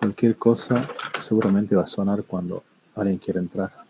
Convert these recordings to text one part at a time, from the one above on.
cualquier cosa seguramente va a sonar cuando alguien quiera entrar.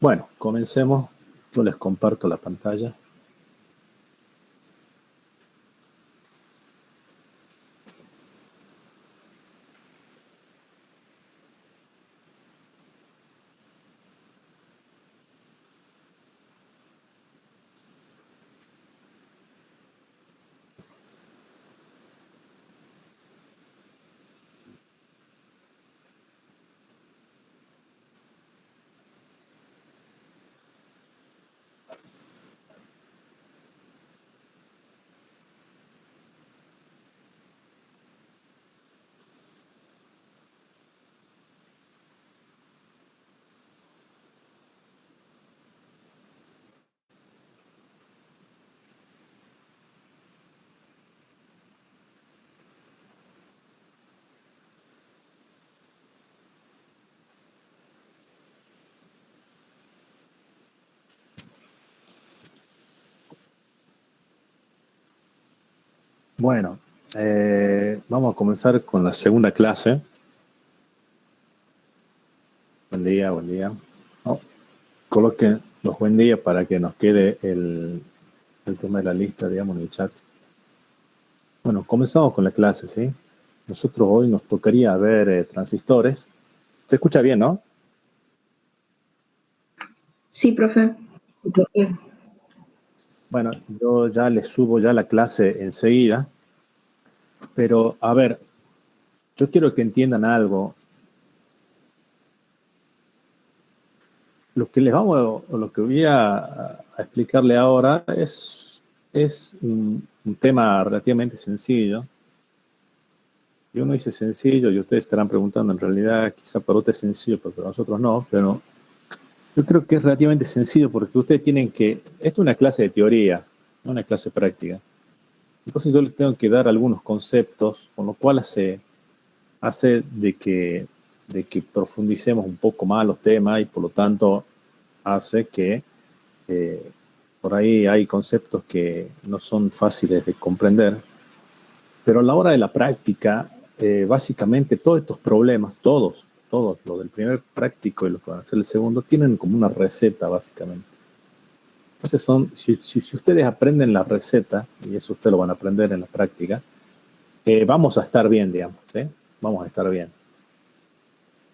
Bueno, comencemos. Yo les comparto la pantalla. Bueno, vamos a comenzar con la segunda clase. Buen día, buen día. Oh, coloquen los buen día para que nos quede el tema de la lista, digamos, en el chat. Bueno, comenzamos con la clase, ¿sí? Nosotros hoy nos tocaría ver transistores. ¿Se escucha bien, no? Sí, profe. Bueno, yo ya les subo ya la clase enseguida. Pero, a ver, yo quiero que entiendan algo. Lo que lo que voy a explicarle ahora es un tema relativamente sencillo. Y uno dice sencillo y ustedes estarán preguntando, en realidad quizá para ustedes es sencillo, pero para nosotros no, pero yo creo que es relativamente sencillo porque ustedes tienen que, esto es una clase de teoría, no una clase práctica. Entonces yo les tengo que dar algunos conceptos, con lo cual hace de que profundicemos un poco más los temas y por lo tanto hace que por ahí hay conceptos que no son fáciles de comprender, pero a la hora de la práctica, básicamente todos estos problemas, todos, lo del primer práctico y lo que van a hacer el segundo, tienen como una receta básicamente. Entonces si ustedes aprenden la receta, y eso ustedes lo van a aprender en la práctica, vamos a estar bien, digamos, ¿sí? Vamos a estar bien.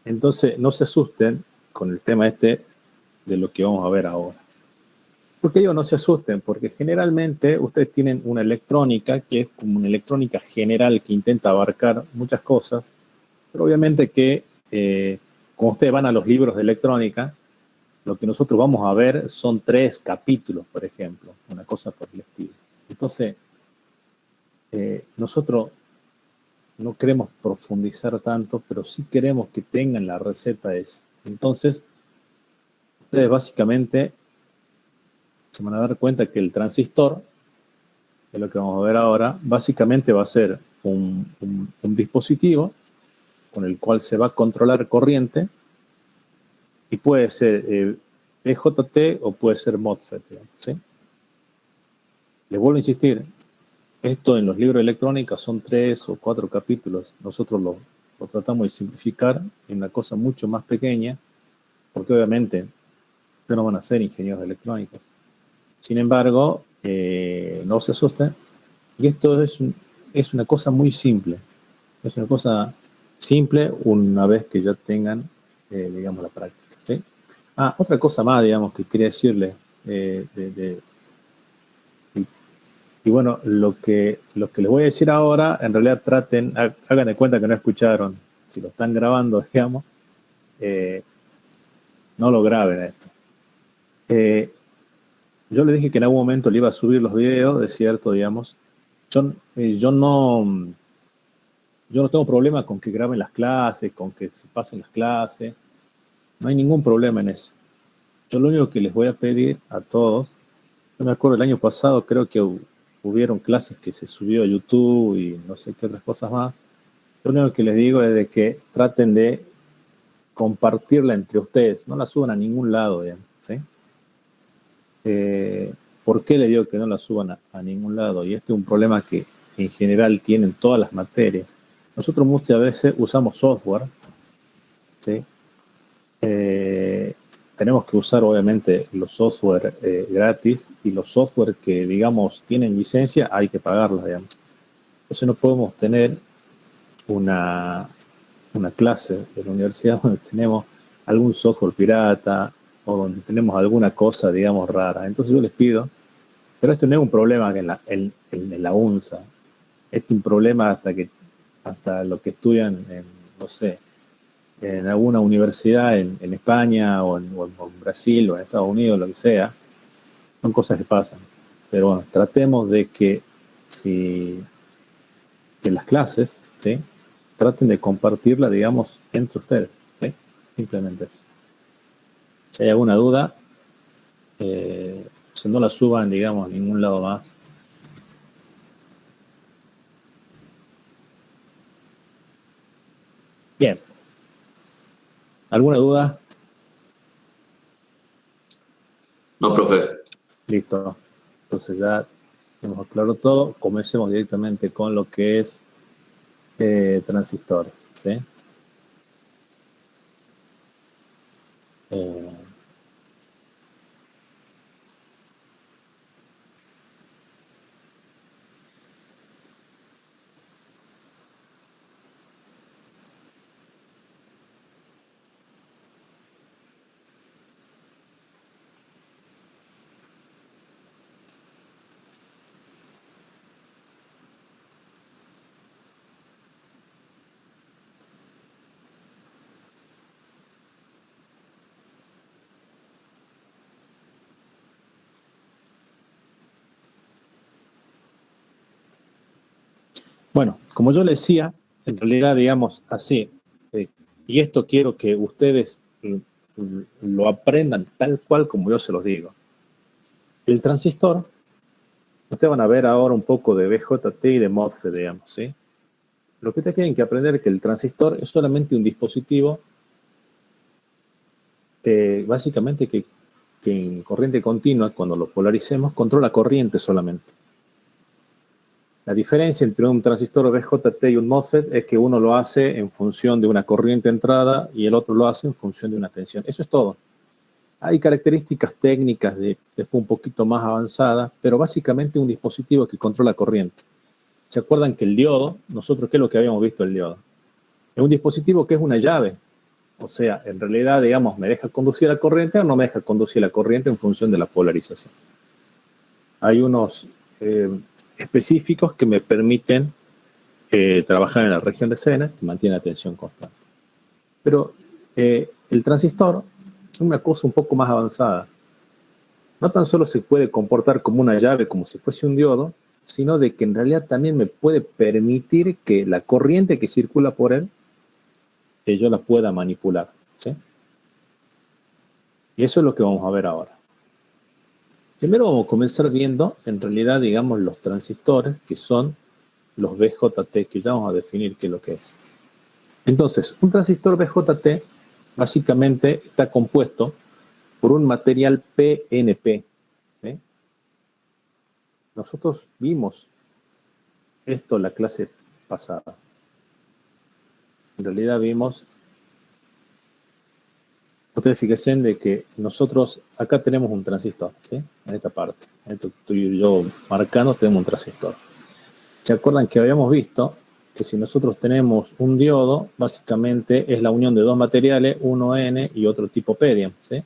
Entonces, no se asusten con el tema este de lo que vamos a ver ahora. ¿Por qué digo no se asusten? Porque generalmente ustedes tienen una electrónica que es como una electrónica general que intenta abarcar muchas cosas, pero obviamente que como ustedes van a los libros de electrónica, lo que nosotros vamos a ver son 3 capítulos, por ejemplo, una cosa por el estilo. Entonces, nosotros no queremos profundizar tanto, pero sí queremos que tengan la receta esa. Entonces, ustedes básicamente se van a dar cuenta que el transistor, que es lo que vamos a ver ahora, básicamente va a ser un dispositivo con el cual se va a controlar corriente y puede ser EJT o puede ser MOSFET, ¿sí? Les vuelvo a insistir, esto en los libros de electrónica son 3 o 4 capítulos. Nosotros lo tratamos de simplificar en una cosa mucho más pequeña, porque obviamente ustedes no van a ser ingenieros electrónicos. Sin embargo, no se asusten. Y esto es una cosa muy simple. Es una cosa simple una vez que ya tengan, digamos, la práctica, ¿sí? Otra cosa más, digamos, que quería decirle. Y bueno, lo que les voy a decir ahora, en realidad hagan de cuenta que no escucharon. Si lo están grabando, digamos, no lo graben esto. yo le dije que en algún momento le iba a subir los videos, es cierto, digamos. Yo no tengo problema con que graben las clases, con que se pasen las clases. No hay ningún problema en eso. Yo lo único que les voy a pedir a todos, yo me acuerdo el año pasado, creo que hubieron clases que se subió a YouTube y no sé qué otras cosas más. Lo único que les digo es de que traten de compartirla entre ustedes, no la suban a ningún lado, digamos, ¿sí? ¿Por qué le digo que no la suban a ningún lado? Y este es un problema que en general tienen todas las materias. Nosotros muchas veces usamos software, ¿sí? Tenemos que usar obviamente los software gratis, y los software que digamos tienen licencia hay que pagarlas, digamos. Entonces no podemos tener una clase de la universidad donde tenemos algún software pirata o donde tenemos alguna cosa, digamos, rara. Entonces yo les pido, pero esto no es un problema en la UNSA, es un problema hasta lo que estudian no sé, en alguna universidad en España o en Brasil o en Estados Unidos, lo que sea. Son cosas que pasan. Pero bueno, tratemos de que que las clases, ¿sí?, traten de compartirla, digamos, entre ustedes, ¿sí? Simplemente eso. Si hay alguna duda, pues no la suban, digamos, a ningún lado más. Bien. ¿Alguna duda? No, profe. Listo. Entonces ya hemos aclarado todo. Comencemos directamente con lo que es transistores, ¿sí? Bueno, como yo le decía, en realidad, digamos así, y esto quiero que ustedes lo aprendan tal cual como yo se los digo. El transistor, ustedes van a ver ahora un poco de BJT y de MOSFET, digamos, ¿sí? Lo que ustedes tienen que aprender es que el transistor es solamente un dispositivo, básicamente que en corriente continua, cuando lo polaricemos, controla corriente solamente. La diferencia entre un transistor BJT y un MOSFET es que uno lo hace en función de una corriente entrada y el otro lo hace en función de una tensión. Eso es todo. Hay características técnicas después un poquito más avanzadas, pero básicamente un dispositivo que controla corriente. ¿Se acuerdan que el diodo, nosotros qué es lo que habíamos visto el diodo? Es un dispositivo que es una llave. O sea, en realidad, digamos, me deja conducir la corriente o no me deja conducir la corriente en función de la polarización. Hay unos específicos que me permiten trabajar en la región de Zener, que mantiene la tensión constante. Pero el transistor es una cosa un poco más avanzada. No tan solo se puede comportar como una llave, como si fuese un diodo, sino de que en realidad también me puede permitir que la corriente que circula por él, que yo la pueda manipular, ¿sí? Y eso es lo que vamos a ver ahora. Primero vamos a comenzar viendo, en realidad, digamos, los transistores, que son los BJT, que ya vamos a definir qué es lo que es. Entonces, un transistor BJT básicamente está compuesto por un material PNP. ¿Sí? Nosotros vimos esto en la clase pasada. En realidad vimos, ustedes fíjense de que nosotros acá tenemos un transistor, ¿sí? En esta parte, en esto estoy yo marcando, tenemos un transistor. ¿Se acuerdan que habíamos visto que si nosotros tenemos un diodo, básicamente es la unión de dos materiales, uno N y otro tipo P, ¿sí?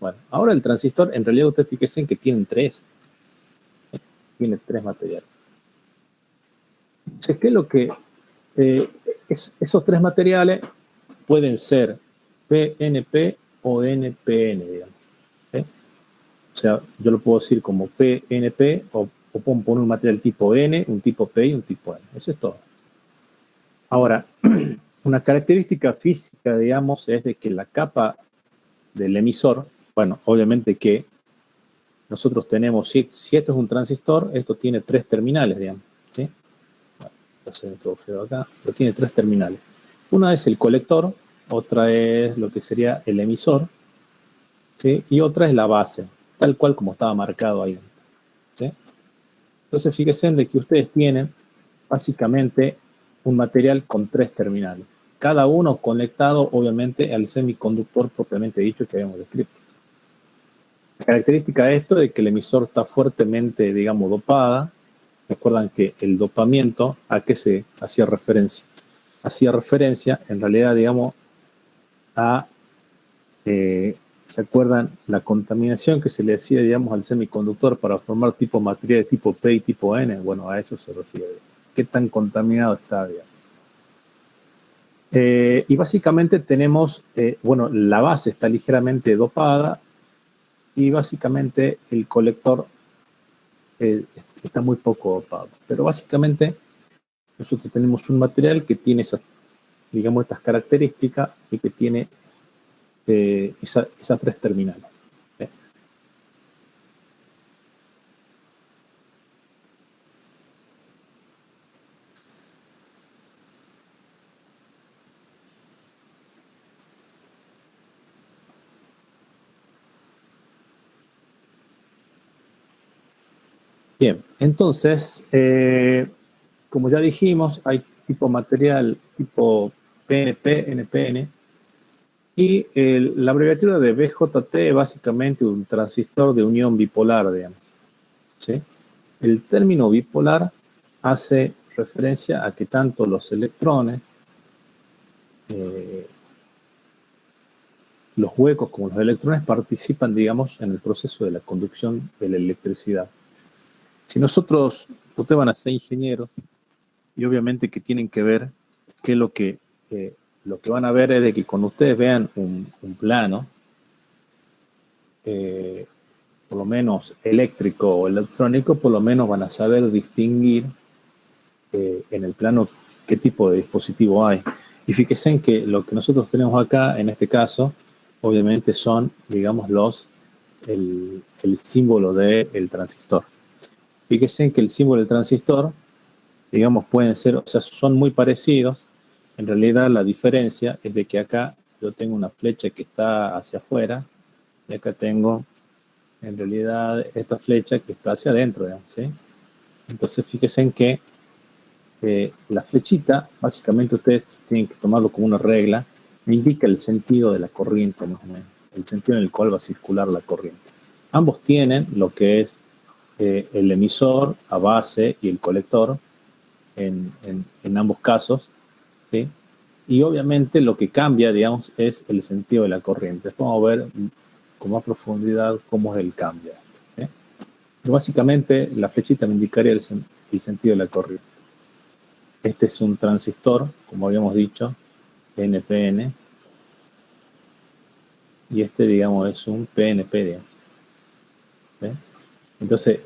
Bueno, ahora el transistor, en realidad ustedes fíjense que tiene tres materiales. Entonces, ¿qué es lo que esos tres materiales pueden ser PNP o NPN, digamos? ¿Sí? O sea, yo lo puedo decir como PNP o puedo poner un material tipo N, un tipo P y un tipo N. Eso es todo. Ahora, una característica física, digamos, es de que la capa del emisor, bueno, obviamente que nosotros tenemos, si esto es un transistor, esto tiene 3 terminales, digamos, ¿sí? Bueno, va a ser todo feo acá, pero tiene 3 terminales. Una es el colector, otra es lo que sería el emisor, ¿sí? Y otra es la base, tal cual como estaba marcado ahí antes, ¿sí? Entonces, fíjense de que ustedes tienen básicamente un material con 3 terminales, cada uno conectado obviamente al semiconductor propiamente dicho que habíamos descrito. La característica de esto es que el emisor está fuertemente, digamos, dopada. Recuerdan que el dopamiento, ¿a qué se hacía referencia? Hacía referencia, en realidad, digamos, a, ¿se acuerdan? La contaminación que se le hacía, digamos, al semiconductor para formar tipo material de tipo P y tipo N. Bueno, a eso se refiere. ¿Qué tan contaminado está, digamos? Y básicamente tenemos, bueno, la base está ligeramente dopada y básicamente el colector está muy poco dopado. Pero básicamente nosotros tenemos un material que tiene esas, digamos, estas características y que tiene esas 3 terminales. Bien, entonces, como ya dijimos, hay tipo material tipo PNP, NPN, y la abreviatura de BJT es básicamente un transistor de unión bipolar, digamos, ¿sí? El término bipolar hace referencia a que tanto los electrones, los huecos como los electrones participan, digamos, en el proceso de la conducción de la electricidad. Si nosotros, ustedes van a ser ingenieros, y obviamente que tienen que ver que lo que van a ver es de que cuando ustedes vean un plano, por lo menos eléctrico o electrónico, por lo menos van a saber distinguir en el plano qué tipo de dispositivo hay. Y fíjense en que lo que nosotros tenemos acá, en este caso, obviamente son, digamos, el símbolo del transistor. Fíjense en que el símbolo del transistor, digamos, pueden ser, o sea, son muy parecidos. En realidad la diferencia es de que acá yo tengo una flecha que está hacia afuera y acá tengo, en realidad, esta flecha que está hacia adentro, digamos, ¿sí? Entonces, fíjense en que la flechita, básicamente ustedes tienen que tomarlo como una regla, me indica el sentido de la corriente, más o menos, el sentido en el cual va a circular la corriente. Ambos tienen lo que es el emisor a base y el colector en ambos casos, ¿sí? Y obviamente lo que cambia, digamos, es el sentido de la corriente. Después vamos a ver con más profundidad cómo es el cambio, ¿sí? Pero básicamente la flechita me indicaría el sentido de la corriente. Este es un transistor, como habíamos dicho, NPN, y este, digamos, es un PNP, digamos, ¿sí? Entonces,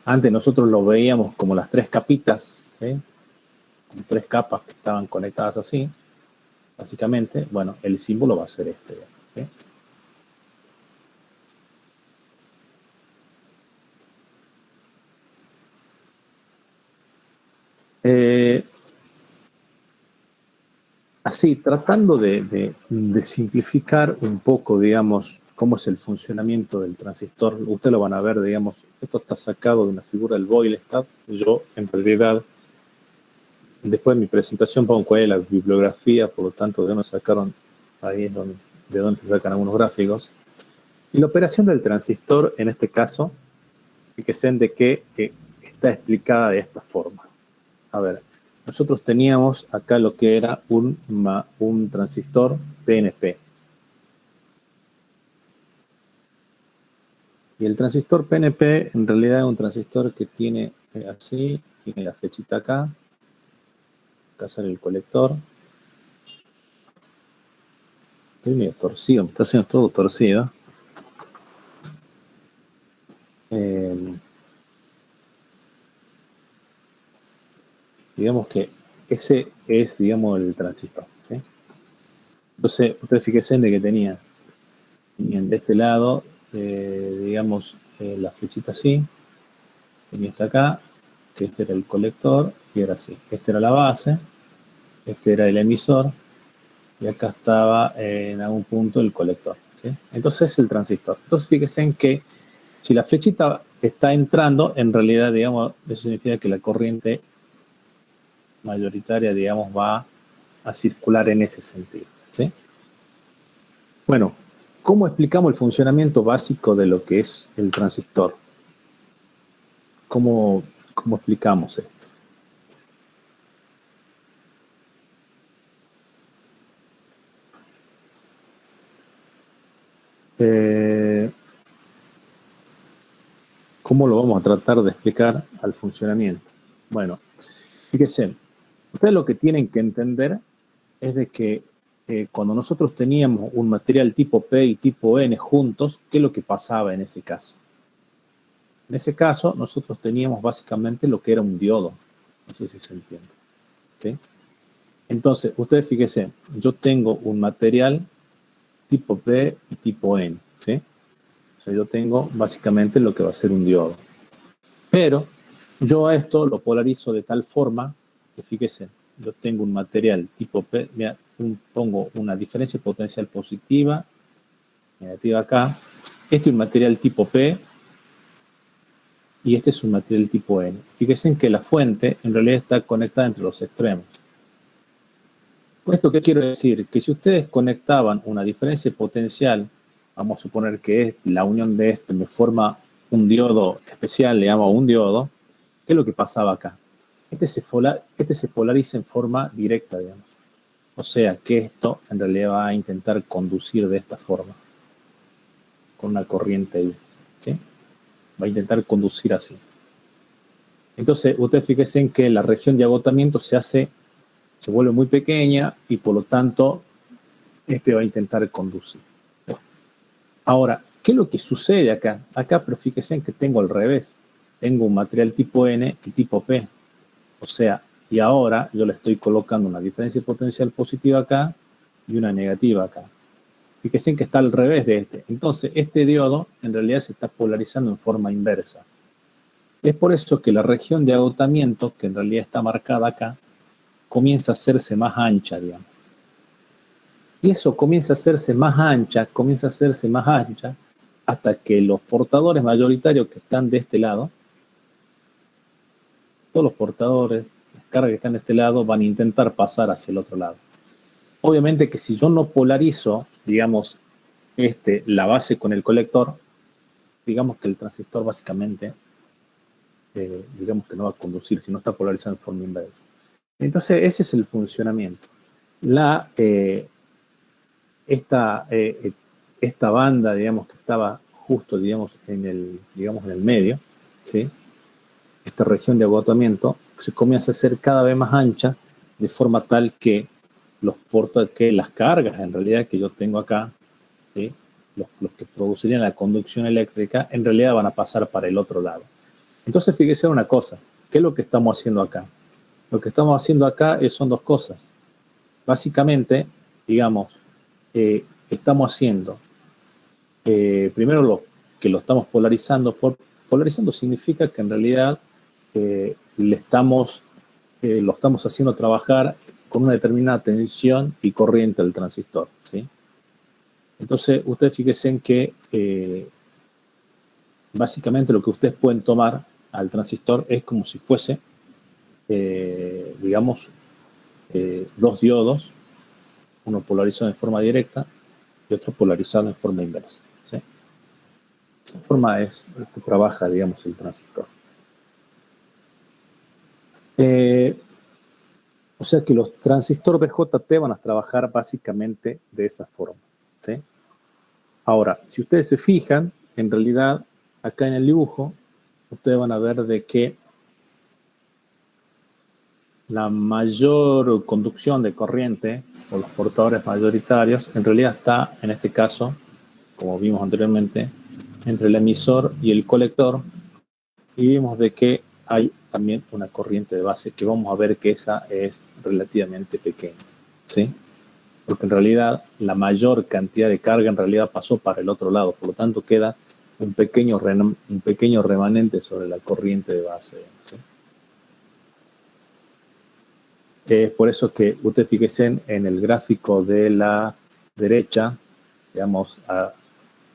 antes nosotros lo veíamos como las 3 capitas, ¿sí? 3 capas que estaban conectadas así, básicamente. Bueno, el símbolo va a ser este, ¿sí? Así, tratando de simplificar un poco, digamos, cómo es el funcionamiento del transistor, ustedes lo van a ver, digamos, esto está sacado de una figura del Boylestad. Yo, en realidad, después de mi presentación pongo cuál es la bibliografía, por lo tanto, de dónde sacaron, ahí es de donde se sacan algunos gráficos. Y la operación del transistor, en este caso, fíjense de que está explicada de esta forma. A ver, nosotros teníamos acá lo que era un transistor PNP. Y el transistor PNP en realidad es un transistor que tiene así, tiene la flechita acá. Acá sale el colector. Estoy medio torcido, me está haciendo todo torcido. digamos que ese es, digamos, el transistor, ¿sí? Entonces, ustedes fíjense de que tenían de este lado, digamos, la flechita así, tenía esta acá, que este era el colector, y era así. Esta era la base, este era el emisor, y acá estaba en algún punto el colector, ¿sí? Entonces es el transistor. Entonces fíjense en que si la flechita está entrando, en realidad, digamos, eso significa que la corriente mayoritaria, digamos, va a circular en ese sentido, ¿sí? Bueno, ¿cómo explicamos el funcionamiento básico de lo que es el transistor? ¿Cómo explicamos esto? ¿Cómo lo vamos a tratar de explicar al funcionamiento? Bueno, fíjense, ustedes lo que tienen que entender es de que cuando nosotros teníamos un material tipo P y tipo N juntos, ¿qué es lo que pasaba en ese caso? En ese caso, nosotros teníamos básicamente lo que era un diodo. No sé si se entiende, ¿sí? Entonces, ustedes fíjense, yo tengo un material tipo P y tipo N, ¿sí? O sea, yo tengo básicamente lo que va a ser un diodo. Pero yo a esto lo polarizo de tal forma que, fíjense, yo tengo un material tipo P, mira, pongo una diferencia potencial positiva, negativa acá. Este es un material tipo P y este es un material tipo N. Fíjense que la fuente en realidad está conectada entre los extremos. ¿Esto qué quiero decir? Que si ustedes conectaban una diferencia potencial, vamos a suponer que es la unión de esto me forma un diodo especial, le llamo un diodo, ¿qué es lo que pasaba acá? Este se polariza en forma directa, digamos. O sea que esto en realidad va a intentar conducir de esta forma, con una corriente ahí, ¿sí? Va a intentar conducir así. Entonces, ustedes fíjense en que la región de agotamiento se vuelve muy pequeña y por lo tanto este va a intentar conducir. Ahora, ¿qué es lo que sucede acá? Acá, pero fíjense en que tengo al revés. Tengo un material tipo N y tipo P. O sea, y ahora yo le estoy colocando una diferencia potencial positiva acá y una negativa acá. Fíjense en que está al revés de este. Entonces, este diodo en realidad se está polarizando en forma inversa. Es por eso que la región de agotamiento, que en realidad está marcada acá, comienza a hacerse más ancha, digamos. Y eso comienza a hacerse más ancha, hasta que los portadores mayoritarios que están de este lado, todos los portadores, las cargas que están de este lado, van a intentar pasar hacia el otro lado. Obviamente que si yo no polarizo, digamos, la base con el colector, digamos que el transistor básicamente, digamos que no va a conducir, si no está polarizado en forma inversa. Entonces, ese es el funcionamiento. Esta banda, digamos, que estaba justo, digamos, en el medio, ¿sí? Esta región de agotamiento se comienza a hacer cada vez más ancha, de forma tal que las cargas, en realidad, que yo tengo acá, ¿sí? los que producirían la conducción eléctrica, en realidad van a pasar para el otro lado. Entonces, fíjese una cosa, ¿qué es lo que estamos haciendo acá? Lo que estamos haciendo acá son dos cosas. Básicamente, digamos, estamos haciendo, primero lo estamos polarizando. Polarizando significa que en realidad lo estamos haciendo trabajar con una determinada tensión y corriente del transistor, ¿sí? Entonces, ustedes fíjense en que básicamente lo que ustedes pueden tomar al transistor es como si fuese, digamos, dos diodos, uno polarizado en forma directa y otro polarizado en forma inversa, ¿sí? Esa forma es que trabaja, digamos, el transistor. O sea que los transistores BJT van a trabajar básicamente de esa forma, ¿sí? Ahora, si ustedes se fijan, en realidad, acá en el dibujo, ustedes van a ver de que la mayor conducción de corriente, o los portadores mayoritarios, en realidad está, en este caso, como vimos anteriormente, entre el emisor y el colector, y vimos de que hay también una corriente de base que vamos a ver que esa es relativamente pequeña, ¿sí? Porque en realidad la mayor cantidad de carga en realidad pasó para el otro lado, por lo tanto queda un pequeño remanente sobre la corriente de base, ¿sí? Es por eso que ustedes fíjense en el gráfico de la derecha, digamos,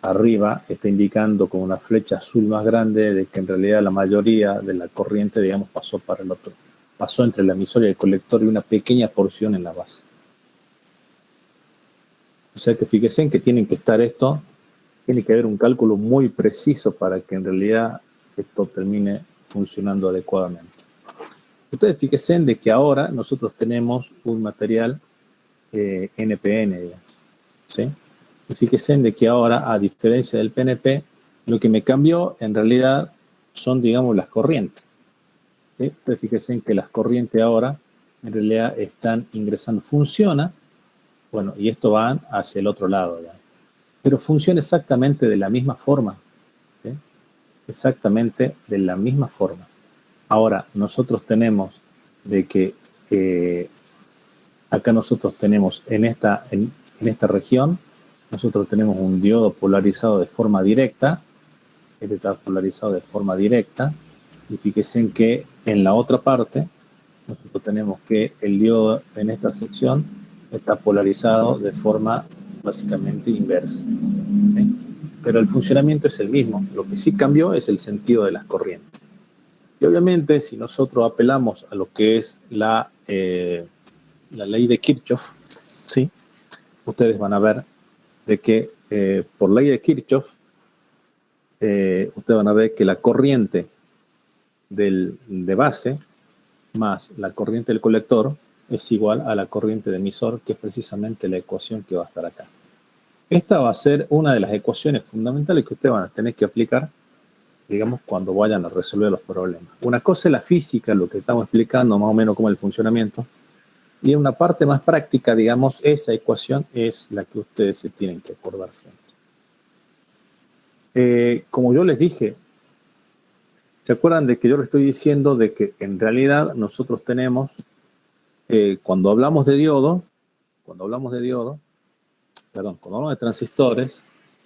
arriba está indicando con una flecha azul más grande de que en realidad la mayoría de la corriente, digamos, pasó para el otro. Pasó entre la emisora y el colector y una pequeña porción en la base. O sea que fíjense en que tienen que estar esto, tiene que haber un cálculo muy preciso para que en realidad esto termine funcionando adecuadamente. Ustedes fíjense en de que ahora nosotros tenemos un material NPN, digamos, ¿sí? Y fíjense en de que ahora, a diferencia del PNP, lo que me cambió en realidad son, digamos, las corrientes, ¿sí? Ustedes fíjense en que las corrientes ahora en realidad están ingresando. Funciona, bueno, y esto van hacia el otro lado, ¿ya? Pero funciona exactamente de la misma forma, ¿sí? Exactamente de la misma forma. Ahora, nosotros tenemos de que acá nosotros tenemos en esta región, nosotros tenemos un diodo polarizado de forma directa, este está polarizado de forma directa, y fíjense en que en la otra parte, nosotros tenemos que el diodo en esta sección está polarizado de forma básicamente inversa, ¿sí? Pero el funcionamiento es el mismo, lo que sí cambió es el sentido de las corrientes. Y obviamente, si nosotros apelamos a lo que es la ley de Kirchhoff, ¿sí? Ustedes van a ver de que por ley de Kirchhoff, ustedes van a ver que la corriente de base más la corriente del colector es igual a la corriente de emisor, que es precisamente la ecuación que va a estar acá. Esta va a ser una de las ecuaciones fundamentales que ustedes van a tener que aplicar, digamos, cuando vayan a resolver los problemas. Una cosa es la física, lo que estamos explicando más o menos cómo es el funcionamiento, y en una parte más práctica, digamos, esa ecuación es la que ustedes se tienen que acordar siempre. Como yo les dije, ¿se acuerdan de que yo les estoy diciendo de que en realidad nosotros tenemos, cuando hablamos de transistores,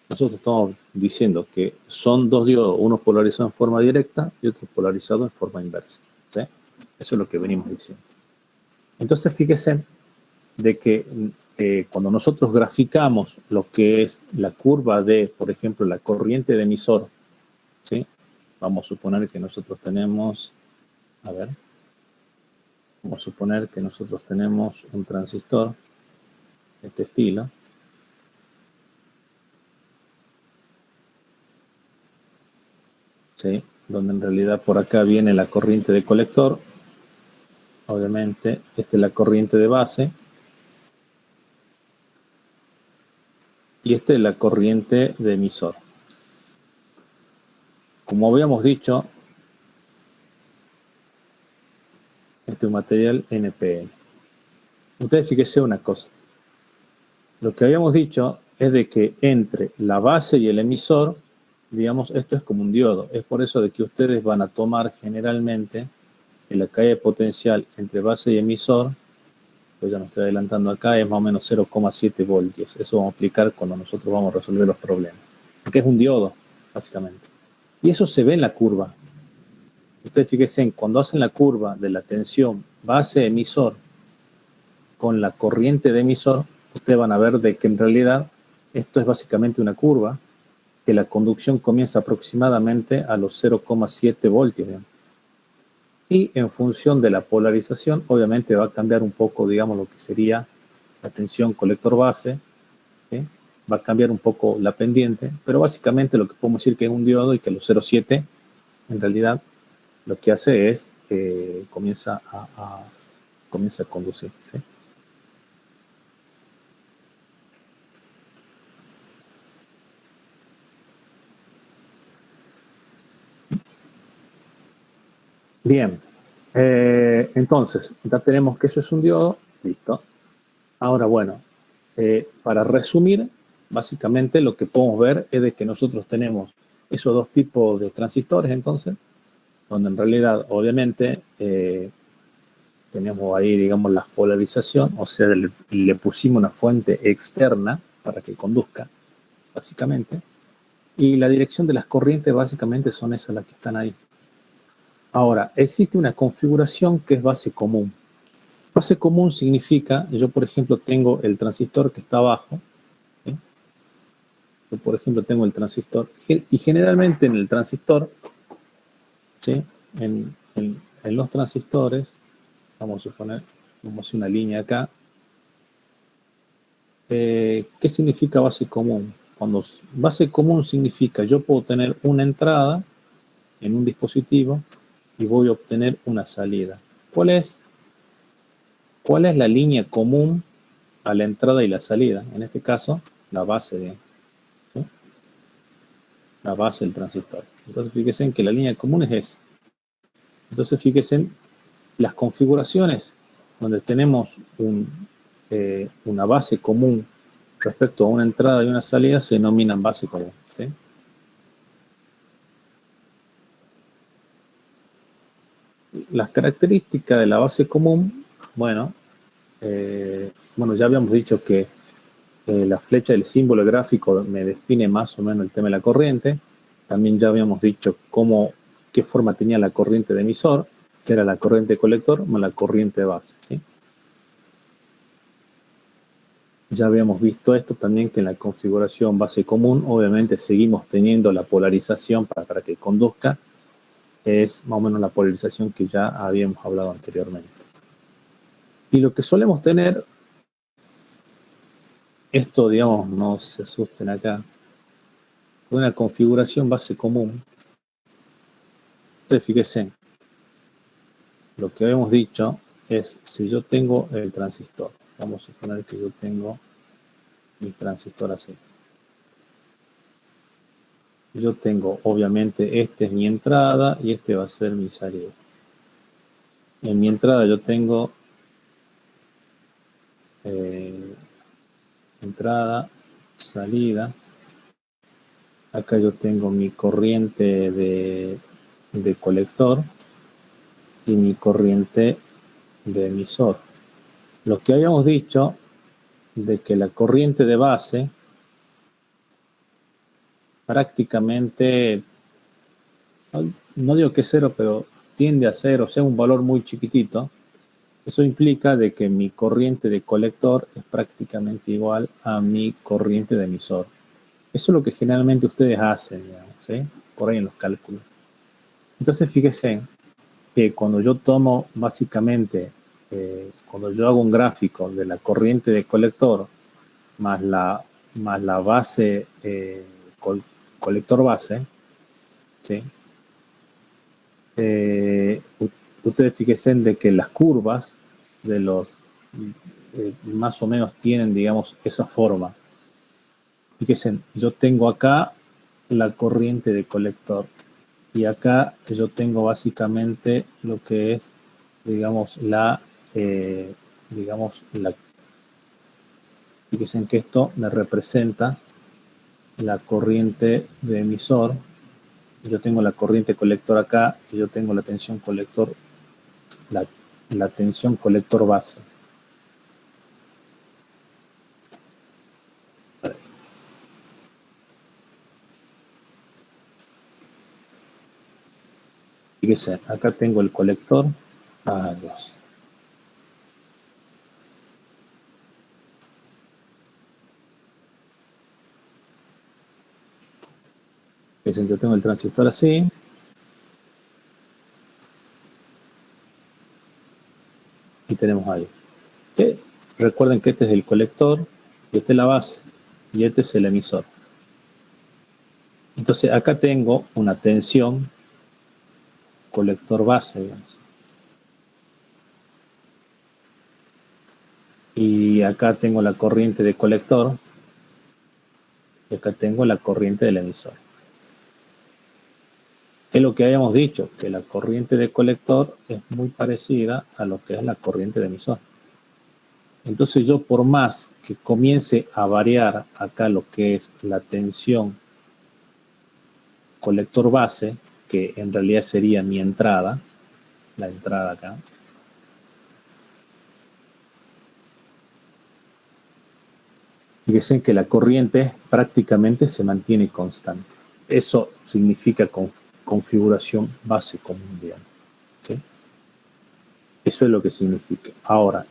nosotros estamos diciendo que son dos diodos, uno polarizado en forma directa y otro polarizado en forma inversa, ¿sí? Eso es lo que venimos diciendo. Entonces, fíjense de que cuando nosotros graficamos lo que es la curva de, por ejemplo, la corriente de emisor, ¿sí? Vamos a suponer que nosotros tenemos, vamos a suponer que nosotros tenemos un transistor de este estilo. ¿Sí? Donde en realidad por acá viene la corriente de colector. Obviamente, esta es la corriente de base. Y esta es la corriente de emisor. Como habíamos dicho, este es un material NPN. Ustedes fíjense una cosa. Lo que habíamos dicho es de que entre la base y el emisor, digamos, esto es como un diodo. Es por eso de que ustedes van a tomar generalmente en la caída de potencial entre base y emisor, pues ya me estoy adelantando acá, es más o menos 0,7 voltios. Eso vamos a aplicar cuando nosotros vamos a resolver los problemas. Porque es un diodo, básicamente. Y eso se ve en la curva. Ustedes fíjense, cuando hacen la curva de la tensión base-emisor con la corriente de emisor, ustedes van a ver de que en realidad esto es básicamente una curva, que la conducción comienza aproximadamente a los 0,7 voltios. ¿Bien? Y en función de la polarización, obviamente va a cambiar un poco, digamos, lo que sería la tensión colector-base, ¿sí? Va a cambiar un poco la pendiente, pero básicamente lo que podemos decir que es un diodo y que los 0,7 en realidad lo que hace es comienza a conducir, ¿sí? Bien, entonces, ya tenemos que eso es un diodo, listo. Ahora, bueno, para resumir, básicamente lo que podemos ver es de que nosotros tenemos esos dos tipos de transistores, entonces, donde en realidad, obviamente, tenemos ahí, digamos, la polarización, o sea, le pusimos una fuente externa para que conduzca, básicamente, y la dirección de las corrientes básicamente son esas las que están ahí. Ahora, existe una configuración que es base común. Base común significa, yo por ejemplo tengo el transistor que está abajo, ¿sí? Yo por ejemplo tengo el transistor, y generalmente en el transistor, ¿sí? en los transistores, vamos a suponer, vamos a hacer una línea acá. ¿Qué significa base común? Cuando base común significa yo puedo tener una entrada en un dispositivo y voy a obtener una salida. ¿Cuál es la línea común a la entrada y la salida? En este caso, la base ¿sí? La base del transistor. Entonces, fíjense en que la línea común es esa. Entonces, fíjense en las configuraciones donde tenemos una base común respecto a una entrada y una salida se denominan base común, ¿sí? Las características de la base común, bueno, ya habíamos dicho que la flecha del símbolo gráfico me define más o menos el tema de la corriente. También ya habíamos dicho qué forma tenía la corriente de emisor, que era la corriente de colector más la corriente de base, ¿sí? Ya habíamos visto esto también, que en la configuración base común, obviamente seguimos teniendo la polarización para que conduzca, es más o menos la polarización que ya habíamos hablado anteriormente. Y lo que solemos tener, esto digamos, no se asusten acá, una configuración base común. Entonces fíjense, lo que habíamos dicho es, si yo tengo el transistor, vamos a suponer que yo tengo mi transistor así. Yo tengo, obviamente, esta es mi entrada y este va a ser mi salida. En mi entrada yo tengo entrada, salida. Acá yo tengo mi corriente de colector y mi corriente de emisor. Lo que habíamos dicho de que la corriente de base prácticamente, no digo que es cero, pero tiende a cero, o sea, un valor muy chiquitito. Eso implica de que mi corriente de colector es prácticamente igual a mi corriente de emisor. Eso es lo que generalmente ustedes hacen, digamos, ¿sí? Por ahí en los cálculos. Entonces, fíjense que cuando yo tomo básicamente, cuando yo hago un gráfico de la corriente de colector más la base, colector base, ¿sí? Ustedes fíjense de que las curvas de los más o menos tienen, digamos, esa forma. Fíjense, yo tengo acá la corriente de colector y acá yo tengo básicamente lo que es, digamos, fíjense que esto me representa la corriente de emisor. Yo tengo la corriente colector acá y yo tengo la tensión colector, la tensión colector base. Fíjense, acá tengo el colector. Dios. Fíjense, yo tengo el transistor así. Y tenemos ahí. ¿Okay? Recuerden que este es el colector, y este es la base, y este es el emisor. Entonces acá tengo una tensión colector base, digamos. Y acá tengo la corriente de colector, y acá tengo la corriente del emisor. Es lo que habíamos dicho, que la corriente de colector es muy parecida a lo que es la corriente de emisor. Entonces yo, por más que comience a variar acá lo que es la tensión colector base, que en realidad sería mi entrada, la entrada acá. Fíjense que la corriente prácticamente se mantiene constante. Eso significa configuración base común, digamos, ¿sí? Eso es lo que significa. Ahora,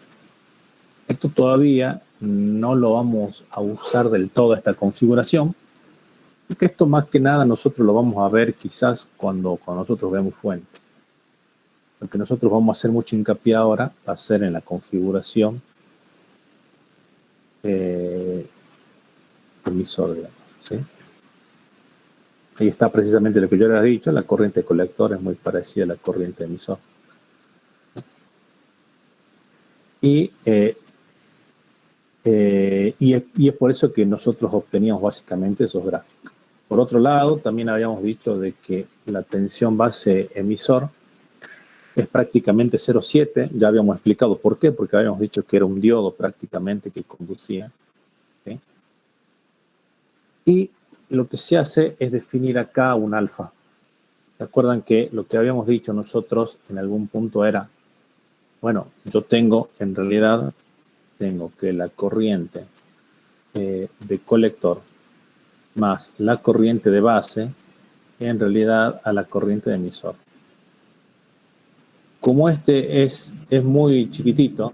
esto todavía no lo vamos a usar del todo, esta configuración, porque esto más que nada nosotros lo vamos a ver quizás cuando nosotros veamos fuente. Lo que nosotros vamos a hacer mucho hincapié ahora va a ser en la configuración emisor, digamos, ¿sí? Ahí está precisamente lo que yo les he dicho, la corriente colector es muy parecida a la corriente emisor. Y es por eso que nosotros obteníamos básicamente esos gráficos. Por otro lado, también habíamos dicho de que la tensión base emisor es prácticamente 0,7. Ya habíamos explicado por qué, porque habíamos dicho que era un diodo prácticamente que conducía, ¿sí? Y lo que se hace es definir acá un alfa. ¿Se acuerdan que lo que habíamos dicho nosotros en algún punto era, bueno, yo tengo, en realidad, tengo que la corriente de colector más la corriente de base, en realidad a la corriente de emisor. Como este es muy chiquitito,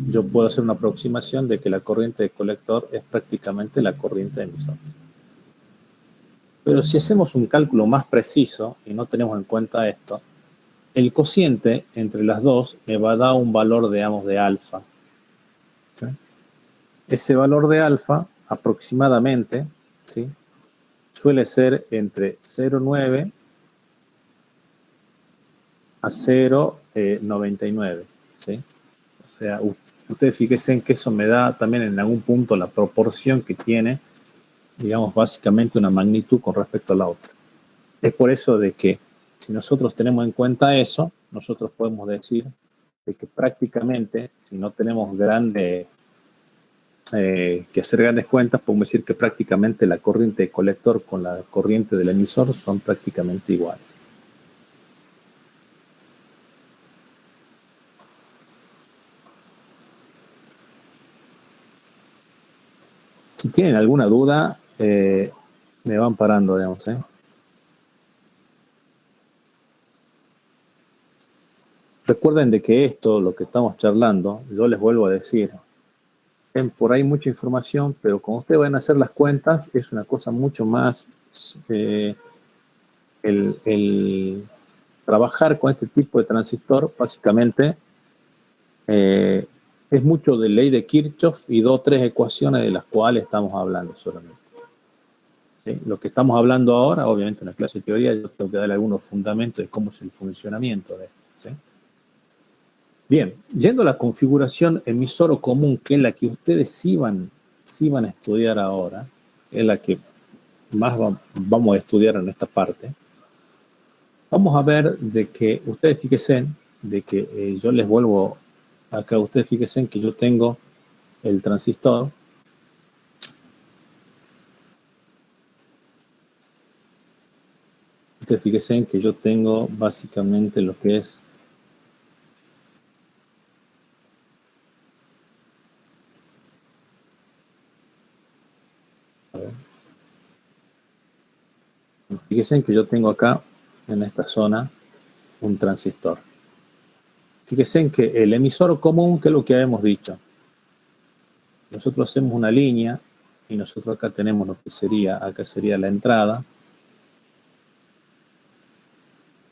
yo puedo hacer una aproximación de que la corriente de colector es prácticamente la corriente de emisor. Pero si hacemos un cálculo más preciso y no tenemos en cuenta esto, el cociente entre las dos me va a dar un valor, digamos, de alfa, ¿sí? Ese valor de alfa aproximadamente, ¿sí?, suele ser entre 0,9 a 0,99, ¿sí? O sea, ustedes fíjense en que eso me da también en algún punto la proporción que tiene, digamos, básicamente una magnitud con respecto a la otra. Es por eso de que si nosotros tenemos en cuenta eso, nosotros podemos decir de que prácticamente, si no tenemos que hacer grandes cuentas, podemos decir que prácticamente la corriente de colector con la corriente del emisor son prácticamente iguales. Si tienen alguna duda, me van parando, digamos, ¿eh? Recuerden de que esto, lo que estamos charlando, yo les vuelvo a decir, por ahí mucha información, pero cuando ustedes van a hacer las cuentas, es una cosa mucho más, el trabajar con este tipo de transistor, básicamente, es mucho de ley de Kirchhoff y 2 o 3 ecuaciones de las cuales estamos hablando solamente, ¿sí? Lo que estamos hablando ahora, obviamente en la clase de teoría, yo tengo que darle algunos fundamentos de cómo es el funcionamiento de esto, ¿sí? Bien, yendo a la configuración emisor o común, que es la que ustedes sí van a estudiar ahora, es la que más vamos a estudiar en esta parte, vamos a ver de que ustedes fíjense de que yo les vuelvo acá, ustedes fíjense que yo tengo el transistor, ustedes fíjense que yo tengo básicamente lo que es fíjense que yo tengo acá, en esta zona, un transistor. Fíjense que el emisor común, que es lo que habíamos dicho, nosotros hacemos una línea y nosotros acá tenemos lo que sería, acá sería la entrada,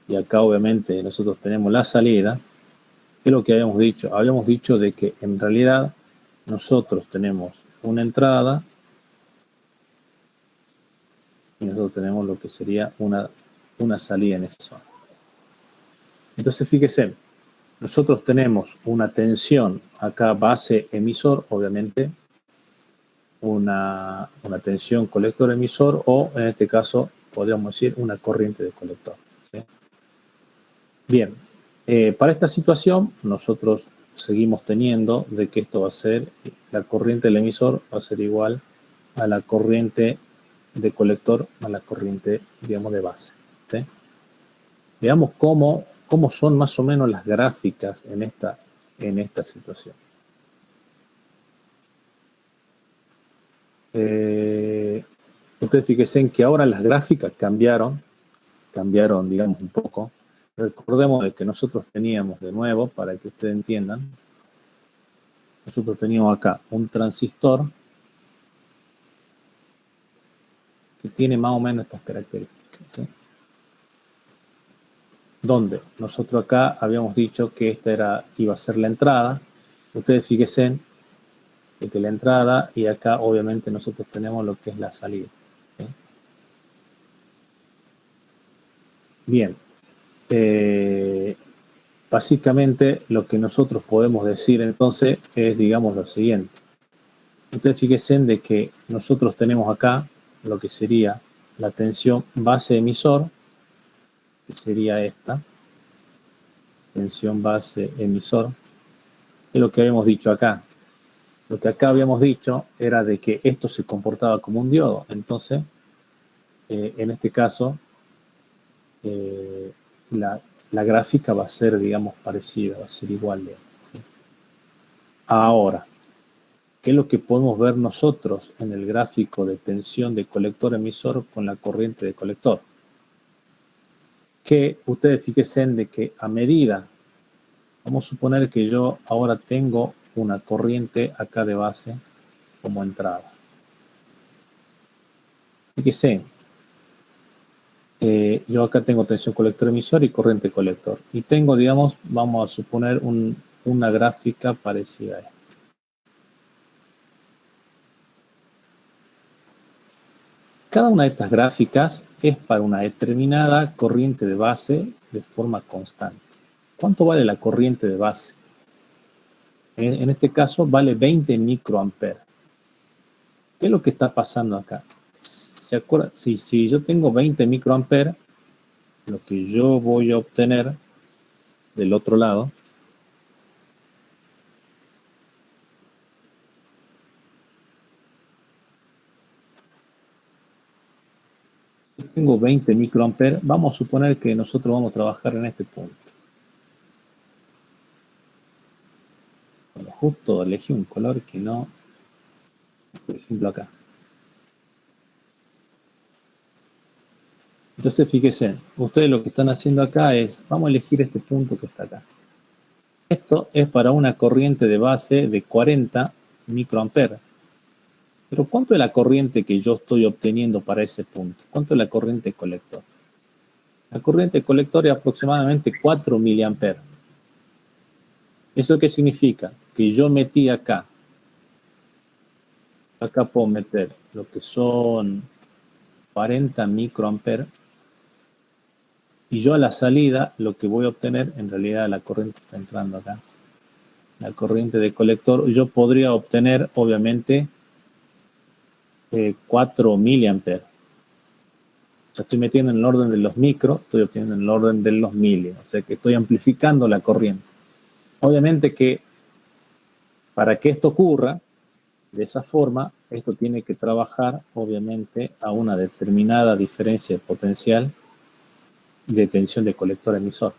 y acá obviamente nosotros tenemos la salida. ¿Qué es lo que habíamos dicho? Habíamos dicho de que en realidad nosotros tenemos una entrada y nosotros tenemos lo que sería una salida en esa zona. Entonces fíjense, nosotros tenemos una tensión acá base emisor, obviamente una tensión colector emisor, o en este caso podríamos decir una corriente de colector, ¿sí? Bien, para esta situación nosotros seguimos teniendo de que esto va a ser, la corriente del emisor va a ser igual a la corriente de colector más la corriente, digamos, de base. ¿Sí? Veamos cómo son más o menos las gráficas en esta situación. Ustedes fíjense en que ahora las gráficas cambiaron, digamos, un poco. Recordemos que nosotros teníamos, de nuevo, para que ustedes entiendan, nosotros teníamos acá un transistor que tiene más o menos estas características, ¿sí? Donde nosotros acá habíamos dicho que esta iba a ser la entrada. Ustedes fíjense de que la entrada, y acá obviamente nosotros tenemos lo que es la salida, ¿sí? Bien. Básicamente lo que nosotros podemos decir entonces es, digamos, lo siguiente. Ustedes fíjense de que nosotros tenemos acá lo que sería la tensión base emisor, que sería esta, tensión base emisor, es lo que habíamos dicho acá. Lo que acá habíamos dicho era de que esto se comportaba como un diodo. Entonces, en este caso, la gráfica va a ser, digamos, parecida, va a ser igual. ¿Sí? Ahora, ¿qué es lo que podemos ver nosotros en el gráfico de tensión de colector-emisor con la corriente de colector? Que ustedes fíjense de que a medida, vamos a suponer que yo ahora tengo una corriente acá de base como entrada. Fíjense, yo acá tengo tensión colector-emisor y corriente colector. Y tengo, digamos, vamos a suponer una gráfica parecida a esta. Cada una de estas gráficas es para una determinada corriente de base de forma constante. ¿Cuánto vale la corriente de base? En este caso vale 20 microamperes. ¿Qué es lo que está pasando acá? ¿Se acuerdan? Si yo tengo 20 microamperes, lo que yo voy a obtener del otro lado tengo 20 microamperes, vamos a suponer que nosotros vamos a trabajar en este punto. Bueno, justo elegí un color que no, por ejemplo acá. Entonces fíjense, ustedes lo que están haciendo acá es, vamos a elegir este punto que está acá. Esto es para una corriente de base de 40 microamperes. Pero ¿cuánto es la corriente que yo estoy obteniendo para ese punto? ¿Cuánto es la corriente colector? La corriente colector es aproximadamente 4 miliamperes. ¿Eso qué significa? Que yo metí acá puedo meter lo que son 40 microamperes, y yo a la salida lo que voy a obtener, en realidad la corriente está entrando acá, la corriente de colector, yo podría obtener obviamente 4 miliamperes. Ya estoy metiendo en el orden de los micros, estoy obteniendo en el orden de los mili, o sea que estoy amplificando la corriente. Obviamente que para que esto ocurra de esa forma, esto tiene que trabajar obviamente a una determinada diferencia de potencial de tensión de colector emisor.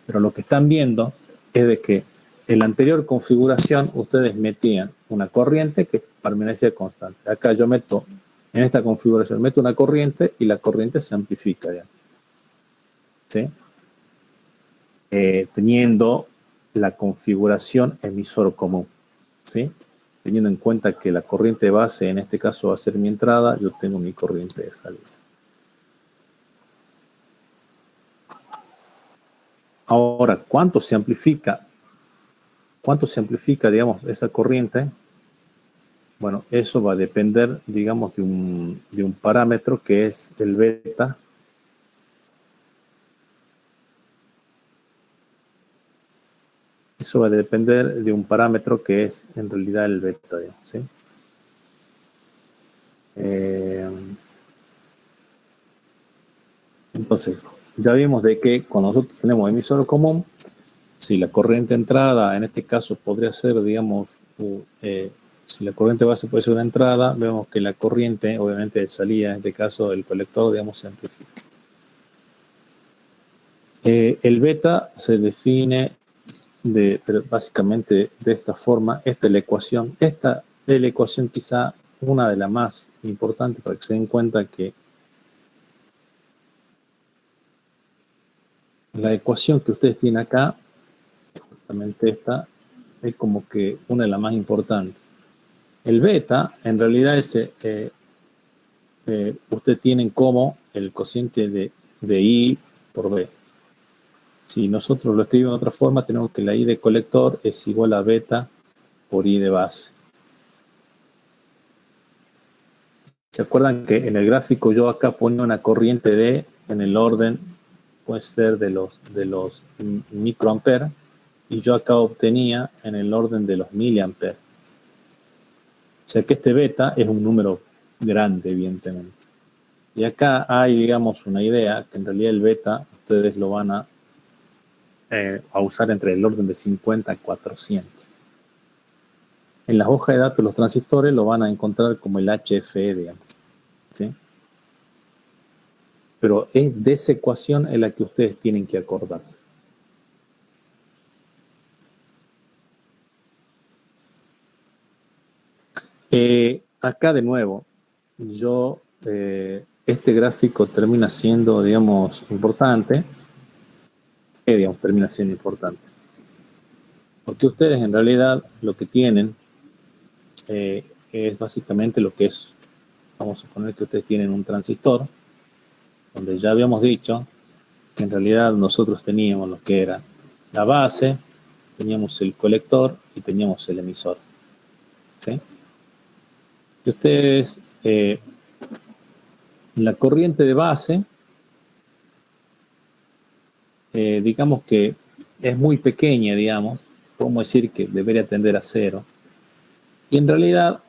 Pero lo que están viendo es de que en la anterior configuración ustedes metían una corriente que permanecía constante. Acá yo meto, en esta configuración, meto una corriente y la corriente se amplifica. ¿Ya? ¿Sí? Teniendo la configuración emisor común. ¿Sí? Teniendo en cuenta que la corriente base en este caso va a ser mi entrada, yo tengo mi corriente de salida. Ahora, ¿cuánto se amplifica? ¿Cuánto se amplifica, digamos, esa corriente? Bueno, eso va a depender, digamos, de un parámetro que es el beta. Eso va a depender de un parámetro que es en realidad el beta, ¿sí? Entonces, ya vimos de que cuando nosotros tenemos emisor común, si la corriente entrada en este caso podría ser, digamos, Si la corriente de base puede ser una entrada, vemos que la corriente, obviamente de salida, en este caso el colector, digamos, se amplifica. El beta se define pero básicamente de esta forma. Esta es la ecuación. Esta es la ecuación quizá una de las más importantes para que se den cuenta que la ecuación que ustedes tienen acá, justamente esta, es como que una de las más importantes. El beta, en realidad, ustedes tienen como el cociente de I por B. Si nosotros lo escribimos de otra forma, tenemos que la I de colector es igual a beta por I de base. ¿Se acuerdan que en el gráfico yo acá ponía una corriente D en el orden, puede ser de los microamperes, y yo acá obtenía en el orden de los miliamperes? O sea que este beta es un número grande, evidentemente. Y acá hay, digamos, una idea que en realidad el beta ustedes lo van a usar entre el orden de 50 a 400. En las hojas de datos de los transistores lo van a encontrar como el HFE, digamos. ¿Sí? Pero es de esa ecuación en la que ustedes tienen que acordarse. Acá de nuevo, este gráfico termina siendo, digamos, importante. Digamos, termina siendo importante. Porque ustedes en realidad lo que tienen es básicamente lo que es, vamos a suponer que ustedes tienen un transistor, donde ya habíamos dicho que en realidad nosotros teníamos lo que era la base, teníamos el colector y teníamos el emisor. ¿Sí? Y ustedes, la corriente de base, digamos que es muy pequeña, digamos, podemos decir que debería tender a cero. Y en realidad,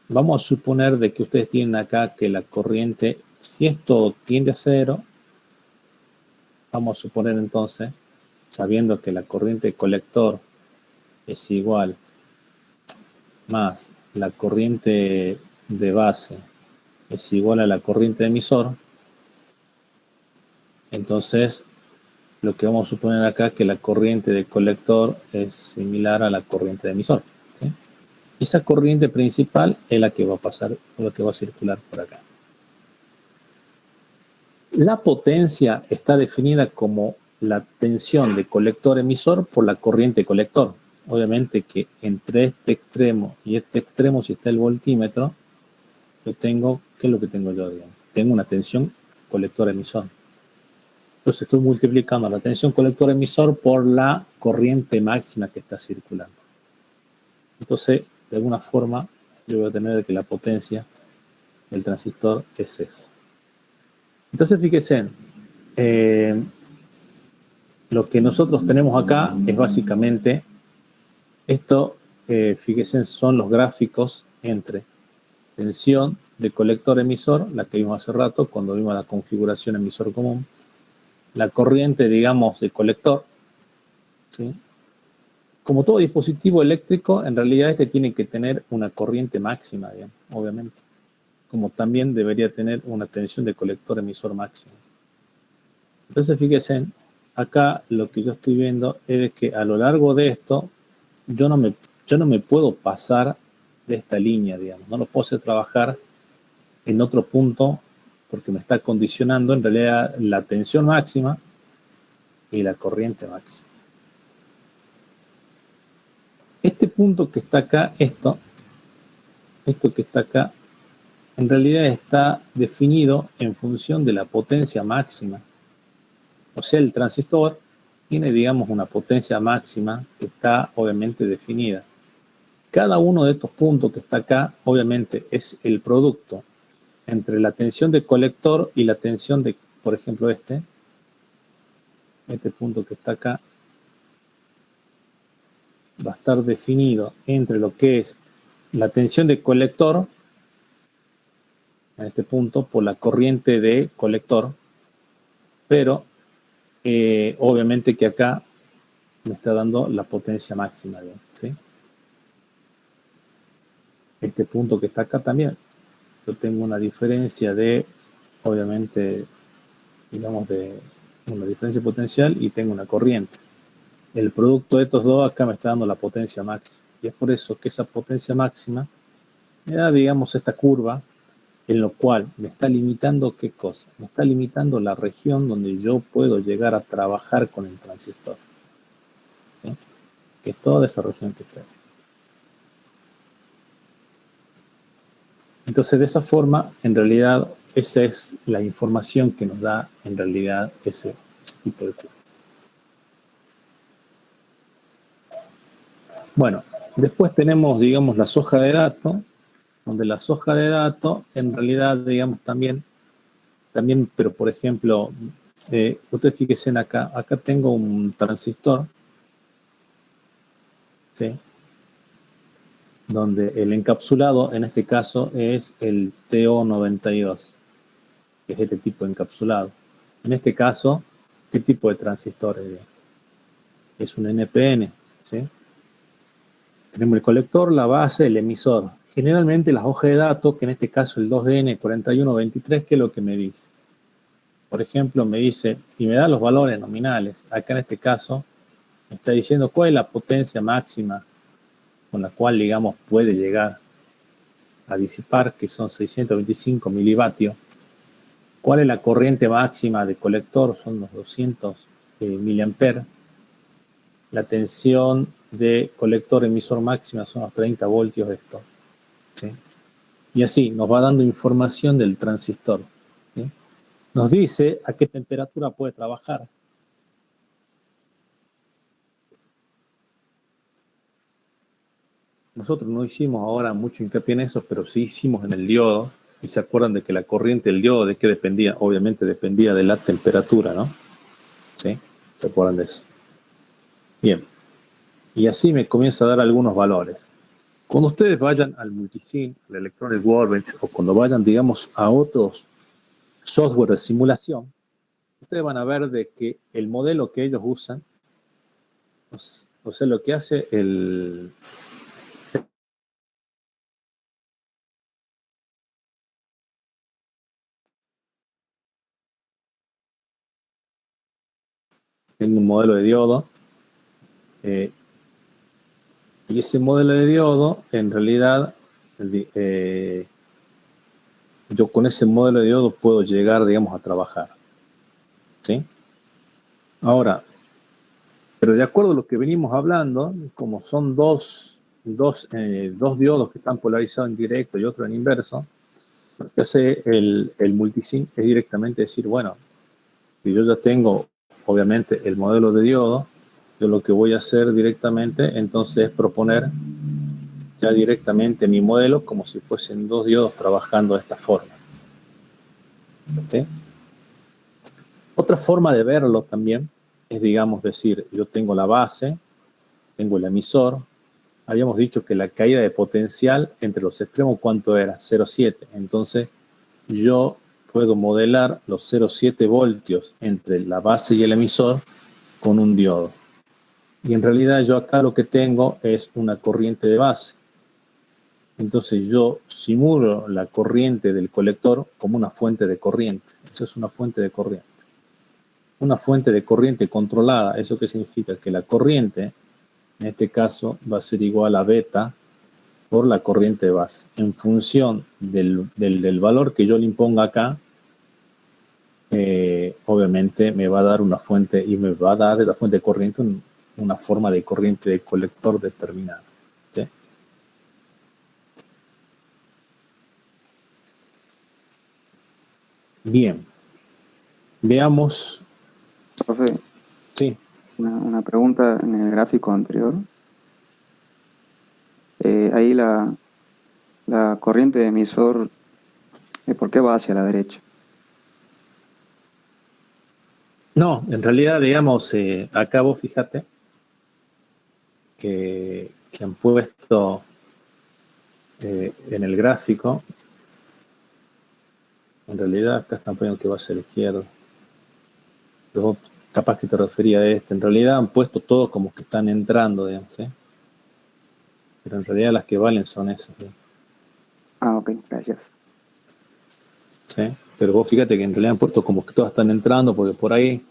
vamos a suponer de que ustedes tienen acá que la corriente, si esto tiende a cero, vamos a suponer entonces, sabiendo que la corriente de colector es igual más la corriente de base es igual a la corriente de emisor, entonces lo que vamos a suponer acá es que la corriente de colector es similar a la corriente de emisor. ¿Sí? Esa corriente principal es la que va a pasar, la que va a circular por acá. La potencia está definida como la tensión de colector-emisor por la corriente colector. Obviamente que entre este extremo y este extremo, si está el voltímetro, yo tengo, ¿qué es lo que tengo yo? Digamos? Tengo una tensión colector-emisor. Entonces estoy multiplicando la tensión colector-emisor por la corriente máxima que está circulando. Entonces, de alguna forma, yo voy a tener que la potencia del transistor es eso. Entonces, fíjense, lo que nosotros tenemos acá es básicamente esto, fíjense, son los gráficos entre tensión de colector-emisor, la que vimos hace rato cuando vimos la configuración emisor común, la corriente, digamos, de colector, ¿sí? Como todo dispositivo eléctrico, en realidad este tiene que tener una corriente máxima, digamos, obviamente, como también debería tener una tensión de colector-emisor máxima. Entonces, fíjense, acá lo que yo estoy viendo es que a lo largo de esto, yo no me puedo pasar de esta línea, digamos, no lo puedo hacer trabajar en otro punto porque me está condicionando en realidad la tensión máxima y la corriente máxima. Este punto que está acá, esto que está acá, en realidad está definido en función de la potencia máxima. O sea, el transistor tiene, digamos, una potencia máxima que está obviamente definida. Cada uno de estos puntos que está acá, obviamente, es el producto entre la tensión de colector y la tensión de, por ejemplo, este punto que está acá, va a estar definido entre lo que es la tensión de colector, en este punto, por la corriente de colector, pero obviamente que acá me está dando la potencia máxima, ¿sí? este punto que está acá también, yo tengo una diferencia de, obviamente, digamos, de una diferencia potencial y tengo una corriente. El producto de estos dos acá me está dando la potencia máxima. Y es por eso que esa potencia máxima me da, digamos, esta curva, en lo cual me está limitando, ¿qué cosa? Me está limitando la región donde yo puedo llegar a trabajar con el transistor. ¿Sí? Que es toda esa región que está ahí. Entonces, de esa forma, en realidad, esa es la información que nos da, en realidad, ese tipo de curva. Bueno, después tenemos, digamos, las hojas de datos, donde las hojas de datos, en realidad, digamos, también, pero por ejemplo, ustedes fíjense acá tengo un transistor, ¿sí? Donde el encapsulado, en este caso, es el TO92, que es este tipo de encapsulado. En este caso, ¿qué tipo de transistor es? Es un NPN, ¿sí? Tenemos el colector, la base, el emisor. Generalmente las hojas de datos, que en este caso el 2DN4123, ¿qué es lo que me dice? Por ejemplo, me dice, y me da los valores nominales. Acá en este caso, me está diciendo cuál es la potencia máxima con la cual, digamos, puede llegar a disipar, que son 625 milivatios. ¿Cuál es la corriente máxima de colector? Son los 200 miliamperes. La tensión de colector emisor máxima son los 30 voltios esto. ¿Sí? Y así nos va dando información del transistor. ¿Sí? Nos dice a qué temperatura puede trabajar. Nosotros no hicimos ahora mucho hincapié en eso, pero sí hicimos en el diodo. Y se acuerdan de que la corriente del diodo, ¿de qué dependía? Obviamente dependía de la temperatura, ¿no? ¿Sí? ¿Se acuerdan de eso? Bien. Y así me comienza a dar algunos valores. Cuando ustedes vayan al Multisim, al Electronic Workbench, o cuando vayan, digamos, a otros software de simulación, ustedes van a ver de que el modelo que ellos usan, o sea, lo que hace el un modelo de diodo, y ese modelo de diodo, en realidad, yo con ese modelo de diodo puedo llegar, digamos, a trabajar. ¿Sí? Ahora, pero de acuerdo a lo que venimos hablando, como son dos diodos que están polarizados en directo y otro en inverso, lo que hace el multisim es directamente decir, bueno, si yo ya tengo, obviamente, el modelo de diodo, yo lo que voy a hacer directamente, entonces, es proponer ya directamente mi modelo como si fuesen dos diodos trabajando de esta forma. ¿Sí? Otra forma de verlo también es, digamos, decir, yo tengo la base, tengo el emisor. Habíamos dicho que la caída de potencial entre los extremos, ¿cuánto era? 0,7. Entonces, yo puedo modelar los 0,7 voltios entre la base y el emisor con un diodo. Y en realidad yo acá lo que tengo es una corriente de base. Entonces yo simulo la corriente del colector como una fuente de corriente. Eso es una fuente de corriente. Una fuente de corriente controlada. ¿Eso qué significa? Que la corriente, en este caso, va a ser igual a beta por la corriente de base. En función del valor que yo le imponga acá, obviamente me va a dar una fuente y me va a dar de la fuente de corriente una forma de corriente de colector determinada. ¿Sí? Bien. Veamos. Profe, Sí. una pregunta en el gráfico anterior. Ahí la corriente de emisor, ¿por qué va hacia la derecha? No, en realidad, digamos, acá vos fíjate que han puesto en el gráfico, en realidad acá están poniendo que va hacia la izquierda. Pero capaz que te refería a este. En realidad han puesto todo como que están entrando, digamos, ¿sí? Pero en realidad las que valen son esas, ¿sí? Ah, ok, gracias. ¿Sí? Pero vos fíjate que en realidad han puesto como que todas están entrando, porque por ahí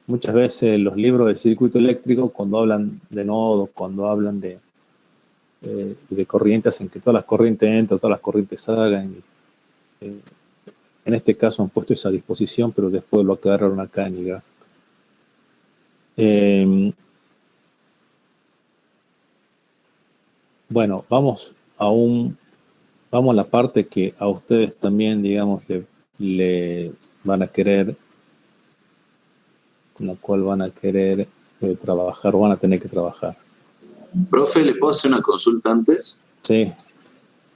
muchas veces los libros de circuito eléctrico, cuando hablan de nodos, cuando hablan de corrientes, hacen que todas las corrientes entren, todas las corrientes salgan. En este caso han puesto esa disposición, pero después lo agarraron acá en el gráfico. Bueno, vamos a la parte que a ustedes también, digamos, le van a querer, con la cual van a querer trabajar o van a tener que trabajar. Profe, ¿le puedo hacer una consulta antes? Sí.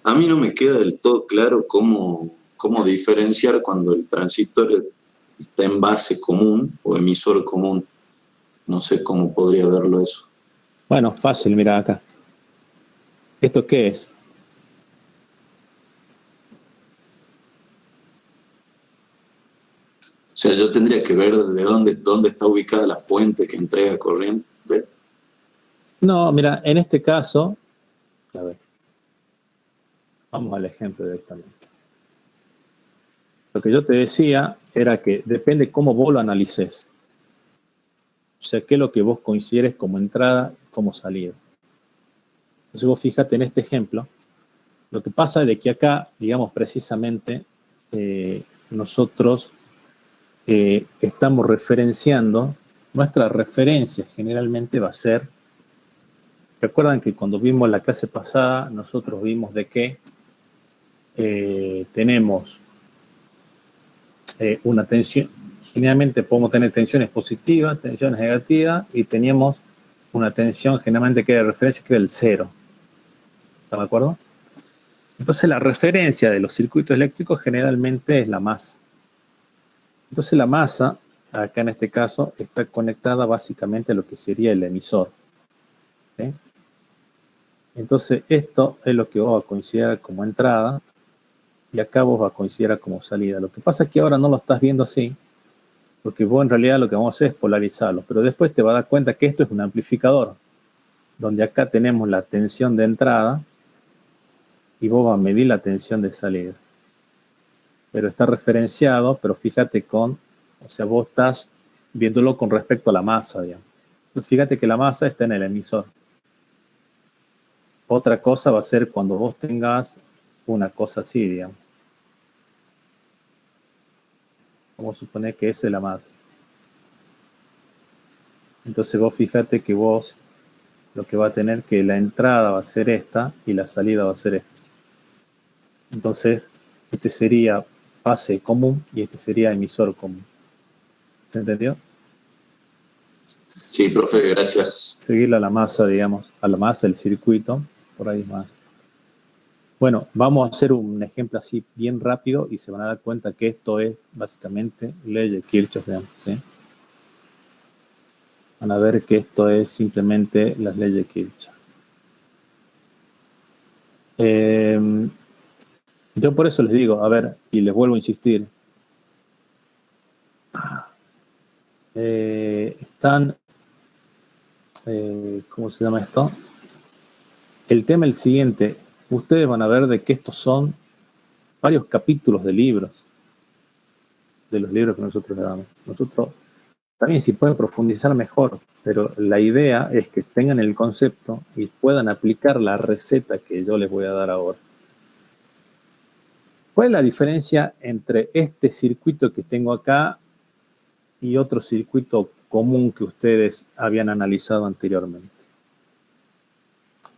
A mí no me queda del todo claro cómo diferenciar cuando el transistor está en base común o emisor común. No sé cómo podría verlo eso. Bueno, fácil, mira acá. ¿Esto qué es? O sea, yo tendría que ver de dónde está ubicada la fuente que entrega corriente. No, mira, en este caso, a ver, vamos al ejemplo directamente. Lo que yo te decía era que depende cómo vos lo analices. O sea, qué es lo que vos consideres como entrada y como salida. Entonces vos fíjate en este ejemplo, lo que pasa es de que acá, digamos, precisamente, nosotros estamos referenciando, nuestra referencia generalmente va a ser, recuerdan que cuando vimos la clase pasada, nosotros vimos de que tenemos una tensión, generalmente podemos tener tensiones positivas, tensiones negativas, y teníamos una tensión generalmente que era de referencia, que era el cero. ¿Están de acuerdo? Entonces la referencia de los circuitos eléctricos generalmente es la masa. Entonces la masa, acá en este caso, está conectada básicamente a lo que sería el emisor. ¿Sí? Entonces esto es lo que vos vas a considerar como entrada y acá vos vas a considerar como salida. Lo que pasa es que ahora no lo estás viendo así, porque vos en realidad lo que vamos a hacer es polarizarlo, pero después te vas a dar cuenta que esto es un amplificador, donde acá tenemos la tensión de entrada y vos vas a medir la tensión de salida. Pero está referenciado, pero fíjate o sea, vos estás viéndolo con respecto a la masa, digamos. Entonces fíjate que la masa está en el emisor. Otra cosa va a ser cuando vos tengas una cosa así, digamos. Vamos a suponer que esa es la masa. Entonces vos fíjate que vos lo que va a tener que la entrada va a ser esta y la salida va a ser esta. Entonces, este sería base común y este sería emisor común. ¿Se entendió? Sí, profe, gracias. Seguirle a la masa, digamos, a la masa del circuito, por ahí más. Bueno, vamos a hacer un ejemplo así bien rápido y se van a dar cuenta que esto es básicamente ley de Kirchhoff, digamos, ¿sí? Van a ver que esto es simplemente las leyes de Kirchhoff. Yo por eso les digo, a ver, y les vuelvo a insistir, ¿cómo se llama esto? El tema es el siguiente, ustedes van a ver de que estos son varios capítulos de libros, de los libros que nosotros le damos. Nosotros también si pueden profundizar mejor, pero la idea es que tengan el concepto y puedan aplicar la receta que yo les voy a dar ahora. ¿Cuál es la diferencia entre este circuito que tengo acá y otro circuito común que ustedes habían analizado anteriormente?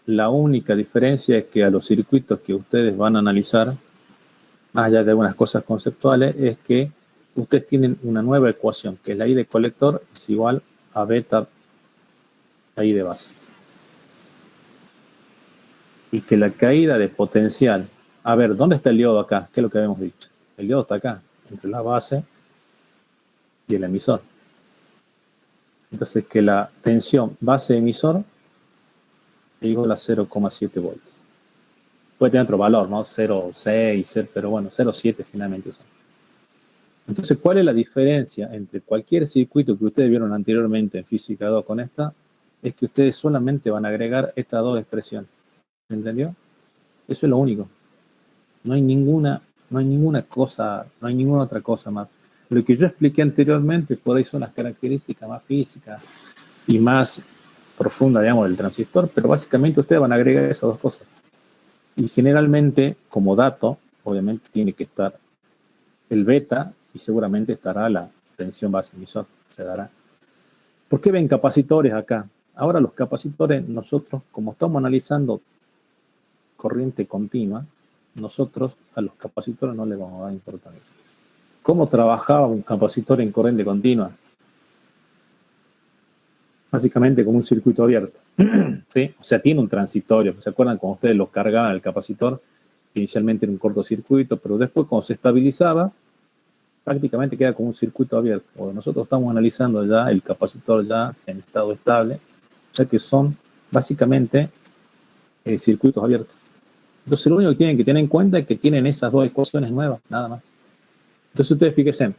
La única diferencia es que a los circuitos que ustedes van a analizar, más allá de algunas cosas conceptuales, es que ustedes tienen una nueva ecuación, que es la I de colector es igual a beta I de base. Y que la caída de potencial, a ver, ¿dónde está el diodo acá? ¿Qué es lo que habíamos dicho? El diodo está acá, entre la base y el emisor. Entonces, que la tensión base-emisor es igual a 0,7 voltios. Puede tener otro valor, ¿no? 0,6, pero bueno, 0,7 generalmente usan. Entonces, ¿cuál es la diferencia entre cualquier circuito que ustedes vieron anteriormente en física 2 con esta? Es que ustedes solamente van a agregar estas dos expresiones. ¿Me entendió? Eso es lo único. No hay ninguna cosa, no hay ninguna otra cosa más. Lo que yo expliqué anteriormente, por ahí son las características más físicas y más profundas, digamos, del transistor, pero básicamente ustedes van a agregar esas dos cosas. Y generalmente, como dato, obviamente tiene que estar el beta y seguramente estará la tensión base emisor, se dará. ¿Por qué ven capacitores acá? Ahora los capacitores, nosotros, como estamos analizando corriente continua, nosotros a los capacitores no les vamos a dar importancia. ¿Cómo trabajaba un capacitor en corriente continua? Básicamente como un circuito abierto. ¿Sí? O sea, tiene un transitorio. ¿Se acuerdan cuando ustedes lo cargaban el capacitor? Inicialmente era un cortocircuito, pero después cuando se estabilizaba, prácticamente queda como un circuito abierto. O nosotros estamos analizando ya el capacitor ya en estado estable, o sea que son básicamente circuitos abiertos. Entonces lo único que tienen que tener en cuenta es que tienen esas dos ecuaciones nuevas, nada más. Entonces ustedes fíjense,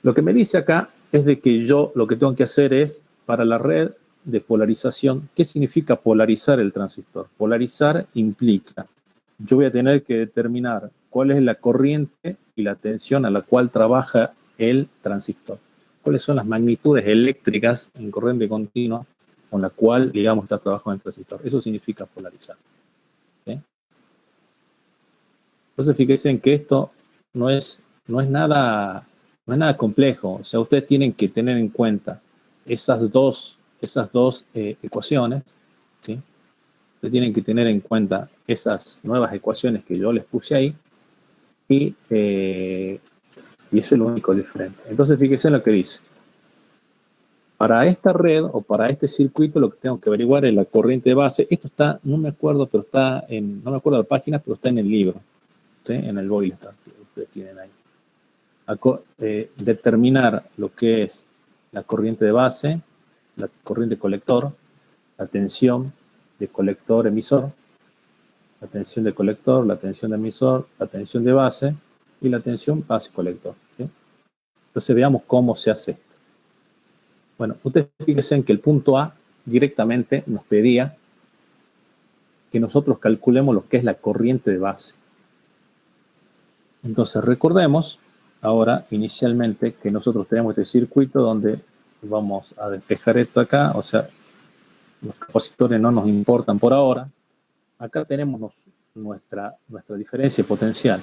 lo que me dice acá es de que yo lo que tengo que hacer es, para la red de polarización, ¿qué significa polarizar el transistor? Polarizar implica, yo voy a tener que determinar cuál es la corriente y la tensión a la cual trabaja el transistor. ¿Cuáles son las magnitudes eléctricas en corriente continua con la cual, digamos, está trabajando el transistor? Eso significa polarizar. ¿Sí? Entonces fíjense en que esto no es nada complejo. O sea, ustedes tienen que tener en cuenta esas dos ecuaciones, ¿sí? Ustedes tienen que tener en cuenta esas nuevas ecuaciones que yo les puse ahí y eso es lo único diferente. Entonces fíjense en lo que dice. Para esta red o para este circuito lo que tengo que averiguar es la corriente de base. Esto está, no me acuerdo la página, pero está en el libro, ¿sí? En el boiler que ustedes tienen ahí. Determinar lo que es la corriente de base, la corriente colector, la tensión de colector emisor, la tensión de colector, la tensión de emisor, la tensión de base y la tensión base colector, ¿sí? Entonces veamos cómo se hace esto. Bueno, ustedes fíjense en que el punto A directamente nos pedía que nosotros calculemos lo que es la corriente de base. Entonces recordemos ahora inicialmente que nosotros tenemos este circuito donde vamos a despejar esto acá, o sea, los capacitores no nos importan por ahora. Acá tenemos nuestra diferencia potencial.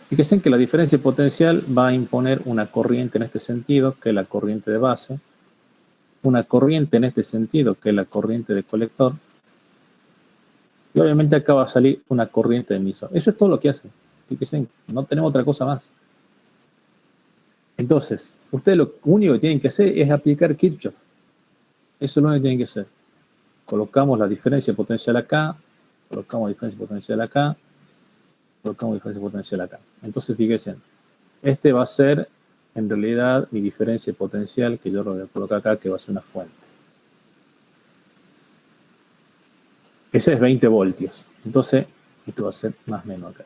Fíjense que la diferencia potencial va a imponer una corriente en este sentido, que es la corriente de base, una corriente en este sentido, que es la corriente de colector, y obviamente acá va a salir una corriente de emisor. Eso es todo lo que hace. Fíjense, no tenemos otra cosa más. Entonces, ustedes lo único que tienen que hacer es aplicar Kirchhoff. Eso es lo único que tienen que hacer. Colocamos la diferencia potencial acá, colocamos diferencia potencial acá, colocamos diferencia potencial acá. Entonces, fíjense, este va a ser en realidad mi diferencia potencial, que yo lo voy a colocar acá, que va a ser una fuente. Ese es 20 voltios. Entonces, esto va a ser más o menos acá.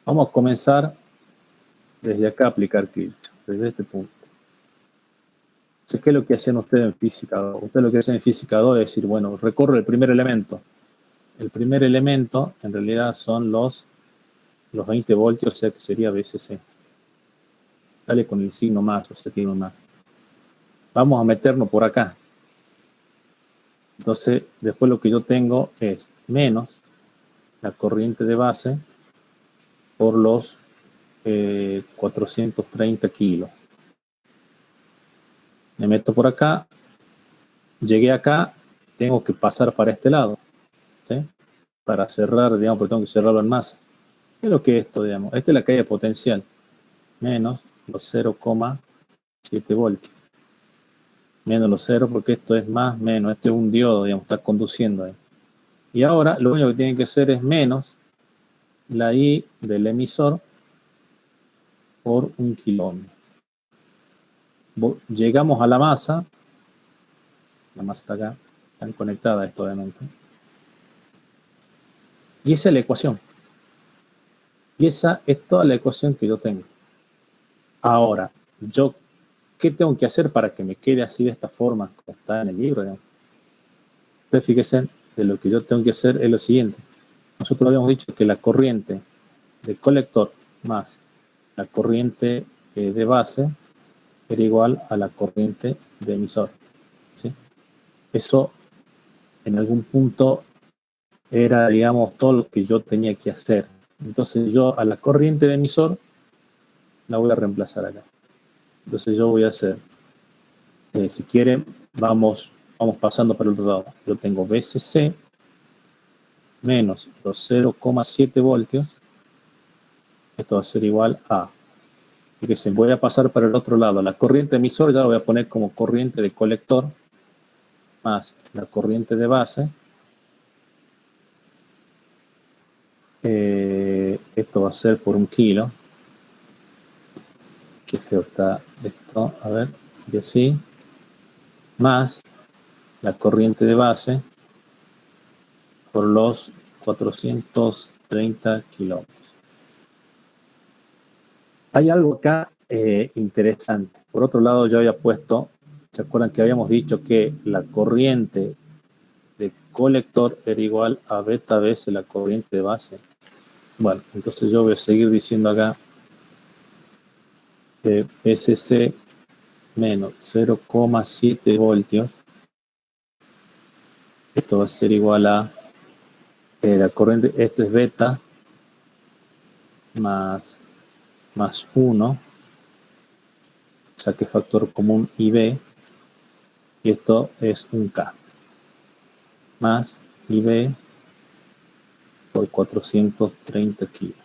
Vamos a comenzar desde acá a aplicar Kirchhoff, desde este punto. Entonces, ¿qué es lo que hacen ustedes en física 2? Ustedes lo que hacen en física 2 es decir, bueno, recorro el primer elemento. El primer elemento, en realidad, son los 20 voltios, o sea que sería VCC. Sale con el signo más, o sea, tiene un más. Vamos a meternos por acá. Entonces, después lo que yo tengo es menos la corriente de base por los 430 kilos. Me meto por acá, llegué acá, tengo que pasar para este lado, ¿sí? Para cerrar, digamos, porque tengo que cerrarlo en más. ¿Qué es lo que es esto, digamos? Esta es la caída potencial, menos los 0,7 voltios. Menos los 0 porque esto es más, menos, esto es un diodo, digamos, está conduciendo ahí. Y ahora lo único que tienen que hacer es menos la I del emisor por 1 kilómetro. Llegamos a la masa está acá, están conectadas esto obviamente. Y esa es la ecuación. Y esa es toda la ecuación que yo tengo. Ahora, yo, ¿qué tengo que hacer para que me quede así de esta forma como está en el libro? Entonces, fíjense, de lo que yo tengo que hacer es lo siguiente. Nosotros habíamos dicho que la corriente de colector más la corriente de base era igual a la corriente de emisor, ¿sí? Eso en algún punto era, digamos, todo lo que yo tenía que hacer. Entonces yo a la corriente de emisor la voy a reemplazar acá. Entonces yo voy a hacer, si quieren, vamos pasando para el otro lado. Yo tengo VCC menos los 0,7 voltios. Esto va a ser igual a, fíjense, voy a pasar para el otro lado. La corriente emisor ya la voy a poner como corriente de colector más la corriente de base. Esto va a ser por 1 kilo. Qué feo está esto. A ver, sigue así. Más la corriente de base por los 430 kilómetros. Hay algo acá interesante. Por otro lado, yo había puesto, ¿se acuerdan que habíamos dicho que la corriente de colector era igual a beta veces la corriente de base? Bueno, entonces yo voy a seguir diciendo acá que SC menos 0,7 voltios. Esto va a ser igual a la corriente, esto es beta más 1, saqué factor común IB, y esto es un K, más IB por 430 kilos.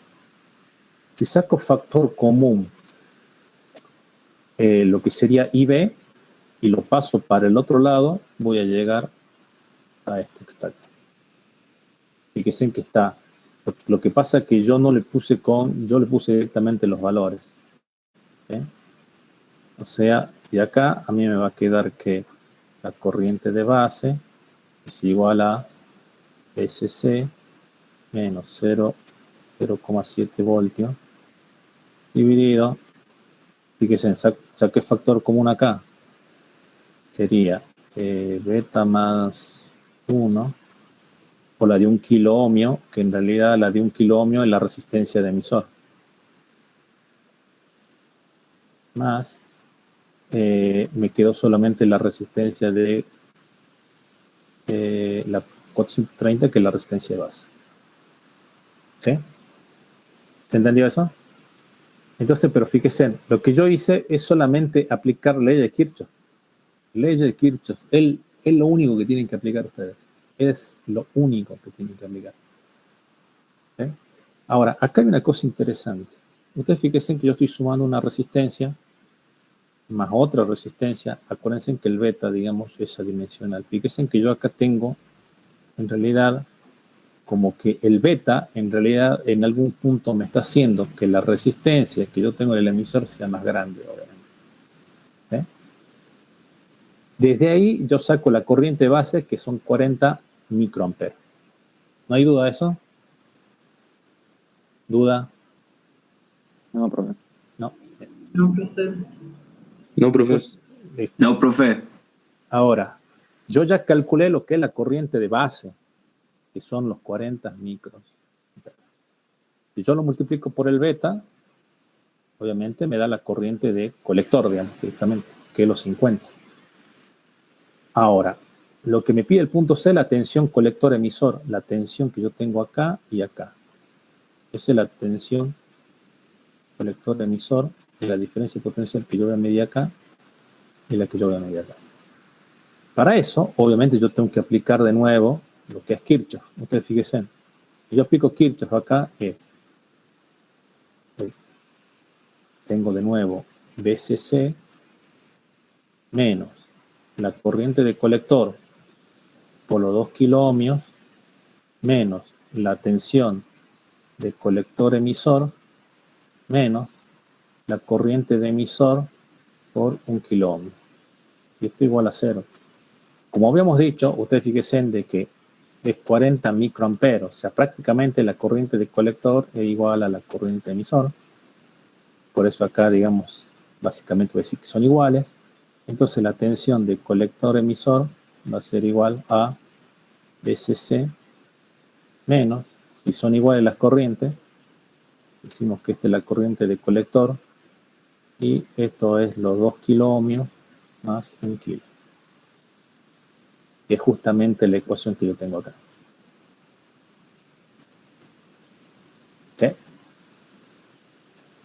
Si saco factor común, lo que sería IB, y lo paso para el otro lado, voy a llegar a esto que está aquí. Fíjense que está. Lo que pasa es que yo no le puse yo le puse directamente los valores. ¿Sí? O sea, de acá a mí me va a quedar que la corriente de base es igual a SC menos 0,7 voltios dividido, fíjense, saqué factor común acá, sería beta más 1 o la de 1 kilo ohmio, que en realidad la de 1 kilo ohmio es la resistencia de emisor, más me quedó solamente la resistencia de la 430, que es la resistencia de base. ¿Sí? ¿Se entendió eso? Entonces, pero fíjense, lo que yo hice es solamente aplicar ley de Kirchhoff. Ley de Kirchhoff es lo único que tienen que aplicar ustedes. Es lo único que tienen que aplicar. ¿Sí? Ahora, acá hay una cosa interesante. Ustedes fíjense que yo estoy sumando una resistencia más otra resistencia. Acuérdense que el beta, digamos, es adimensional. Fíjense que yo acá tengo, en realidad, como que el beta, en realidad, en algún punto me está haciendo que la resistencia que yo tengo en el emisor sea más grande, obviamente. ¿Sí? Desde ahí yo saco la corriente base, que son 40 microamperes. ¿No hay duda de eso? ¿Duda? No, profe. No. No, profe. No, profe. Pues, No, profe. ahora, yo ya calculé lo que es la corriente de base, que son los 40 micros. Si yo lo multiplico por el beta, obviamente me da la corriente de colector, digamos, directamente, que es los 50. Ahora, lo que me pide el punto C es la tensión colector-emisor, la tensión que yo tengo acá y acá. Esa es la tensión colector-emisor, y la diferencia potencial que yo voy a medir acá y la que yo voy a medir acá. Para eso, obviamente, yo tengo que aplicar de nuevo lo que es Kirchhoff. Ustedes fíjense, si yo aplico Kirchhoff acá, tengo de nuevo VCC menos la corriente de colector por los 2 kilo ohmios menos la tensión de colector emisor menos la corriente de emisor por 1 kilo ohmio. Y esto igual a 0. Como habíamos dicho, ustedes fíjense de que es 40 microamperes, o sea, prácticamente la corriente de colector es igual a la corriente emisor. Por eso acá, digamos, básicamente voy a decir que son iguales. Entonces la tensión de colector-emisor va a ser igual a VCC menos, si son iguales las corrientes, Decimos que esta es la corriente de colector y esto es los 2 kiloohmios más 1 kilo. Que es justamente la ecuación que yo tengo acá. ¿Sí?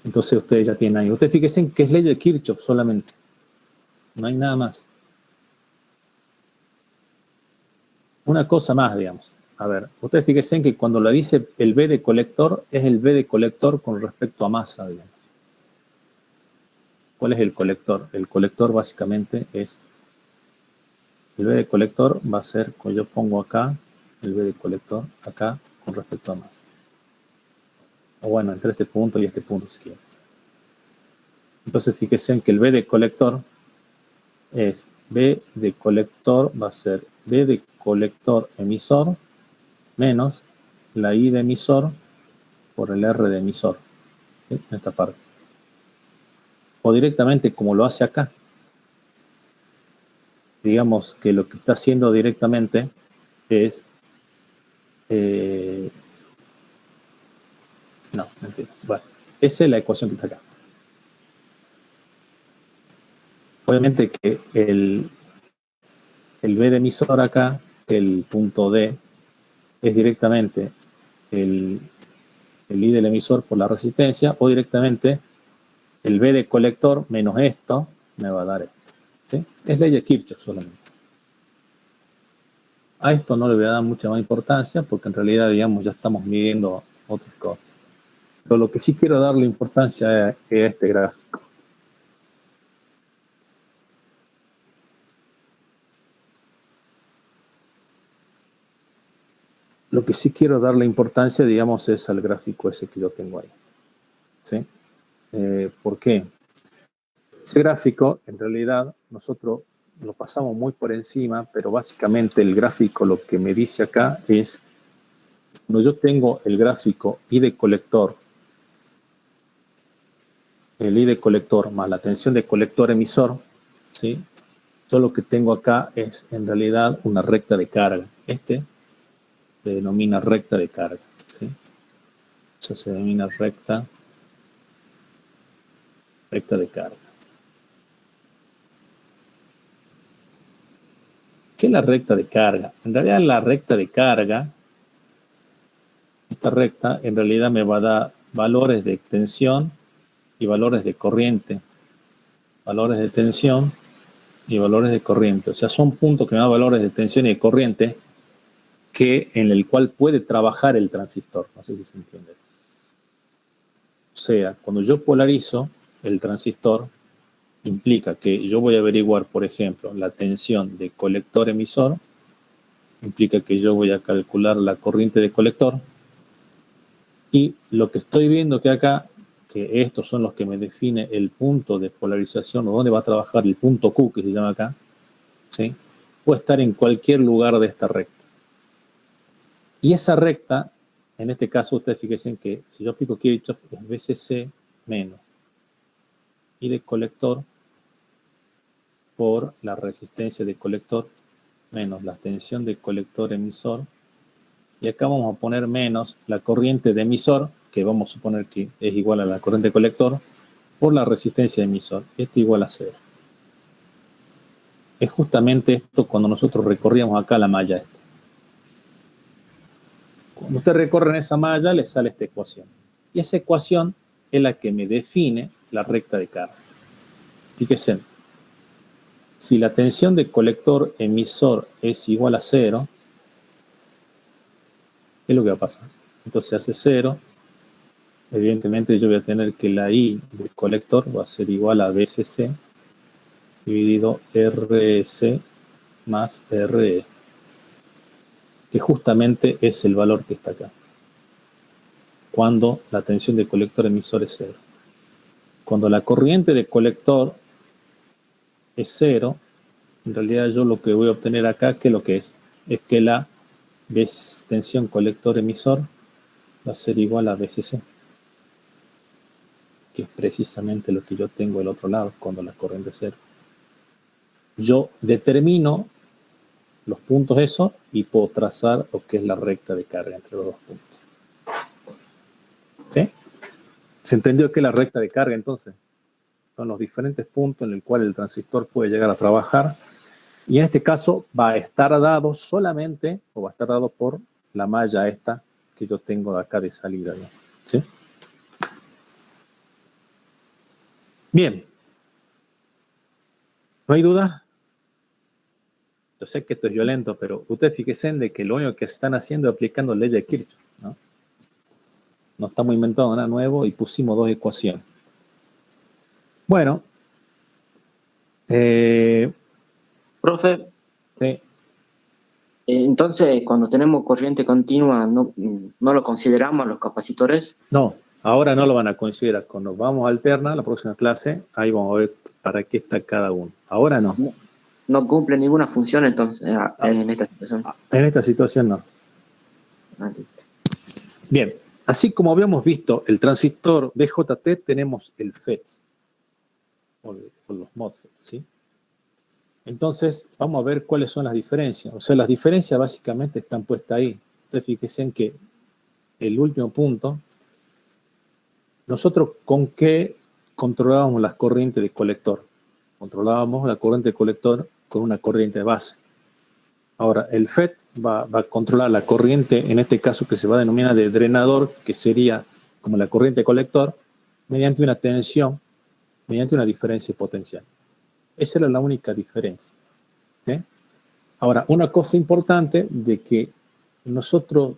Entonces ustedes ya tienen ahí. Ustedes fíjense en que es ley de Kirchhoff solamente. No hay nada más. Una cosa más, digamos. A ver, ustedes fíjense en que cuando lo dice el B de colector, es el B de colector con respecto a masa, digamos. ¿Cuál es el colector? El colector básicamente es... El B de colector va a ser, como yo pongo acá, el B de colector acá con respecto a masa. O bueno, entre este punto y este punto si quieren. Entonces fíjense en que el B de colector es B de colector, va a ser B de colector emisor menos la I de emisor por el R de emisor, ¿sí? En esta parte. O directamente como lo hace acá. Digamos que lo que está haciendo directamente es... no, mentira. Bueno, esa es la ecuación que está acá. Obviamente que el B de emisor acá, el punto D, es directamente el I del emisor por la resistencia, o directamente el B de colector menos esto me va a dar esto. ¿Sí? Es ley de Kirchhoff solamente. A esto no le voy a dar mucha más importancia porque en realidad, digamos, ya estamos midiendo otras cosas. Pero lo que sí quiero darle importancia es a este gráfico. Lo que sí quiero darle importancia, digamos, es al gráfico ese que yo tengo ahí. ¿Sí? ¿Por qué? Ese gráfico, en realidad, nosotros lo pasamos muy por encima, pero básicamente el gráfico lo que me dice acá es, cuando yo tengo el gráfico I de colector, el I de colector más la tensión de colector emisor, ¿sí? Yo lo que tengo acá es, en realidad, una recta de carga. Este se denomina recta de carga, ¿sí? Eso se denomina recta de carga. ¿Qué es la recta de carga? En realidad la recta de carga, esta recta en realidad me va a dar valores de tensión y valores de corriente. Valores de tensión y valores de corriente. O sea, son puntos que me dan valores de tensión y de corriente en el cual puede trabajar el transistor. No sé si se entiende eso. O sea, cuando yo polarizo el transistor, implica que yo voy a averiguar, por ejemplo, la tensión de colector emisor, implica que yo voy a calcular la corriente de colector, y lo que estoy viendo que acá, que estos son los que me define el punto de polarización, o dónde va a trabajar el punto Q, que se llama acá, ¿sí? Puede estar en cualquier lugar de esta recta. Y esa recta, en este caso, ustedes fíjense que si yo aplico Kirchhoff, es VCC menos I de colector por la resistencia de colector menos la tensión de colector emisor, y acá vamos a poner menos la corriente de emisor, que vamos a suponer que es igual a la corriente de colector, por la resistencia de emisor. Esto igual a 0. Es justamente esto cuando nosotros recorríamos acá la malla esta. Cuando ustedes recorren esa malla, les sale esta ecuación. Y esa ecuación es la que me define la recta de carga. Fíjense, si la tensión de colector emisor es igual a 0, ¿qué es lo que va a pasar? Entonces hace 0. Evidentemente yo voy a tener que la I del colector va a ser igual a VCC dividido RC más RE, que justamente es el valor que está acá, cuando la tensión de colector emisor es 0. Cuando la corriente de colector es 0, en realidad yo lo que voy a obtener acá, ¿qué es lo que es? Es que la tensión colector emisor va a ser igual a VCC, que es precisamente lo que yo tengo del otro lado cuando la corriente es 0. Yo determino los puntos esos y puedo trazar lo que es la recta de carga entre los dos puntos. ¿Sí? ¿Se entendió que la recta de carga entonces? Son los diferentes puntos en los cuales el transistor puede llegar a trabajar. Y en este caso va a estar dado solamente, o va a estar dado por la malla esta que yo tengo de acá de salida. ¿Sí? Bien. ¿No hay duda? Yo sé que esto es violento, pero ustedes fíjense de que lo único que están haciendo es aplicando ley de Kirchhoff, ¿no? No estamos inventando nada nuevo y pusimos dos ecuaciones. Bueno. Profe, Sí. entonces cuando tenemos corriente continua, ¿no lo consideramos los capacitores? No, ahora no lo van a considerar. Cuando vamos a alternar, la próxima clase, ahí vamos a ver para qué está cada uno. Ahora no. No cumple ninguna función entonces en esta situación. En esta situación no. Bien, así como habíamos visto el transistor BJT, tenemos el FETs, o los MOSFETs, ¿sí? Entonces, vamos a ver cuáles son las diferencias. O sea, las diferencias básicamente están puestas ahí. Ustedes fíjense en que el último punto, nosotros con qué controlábamos las corrientes de colector. Controlábamos la corriente de colector con una corriente de base. Ahora, el FET va a controlar la corriente, en este caso que se va a denominar de drenador, que sería como la corriente de colector, mediante una tensión, mediante una diferencia potencial. Esa era la única diferencia. ¿Sí? Ahora, una cosa importante de que nosotros,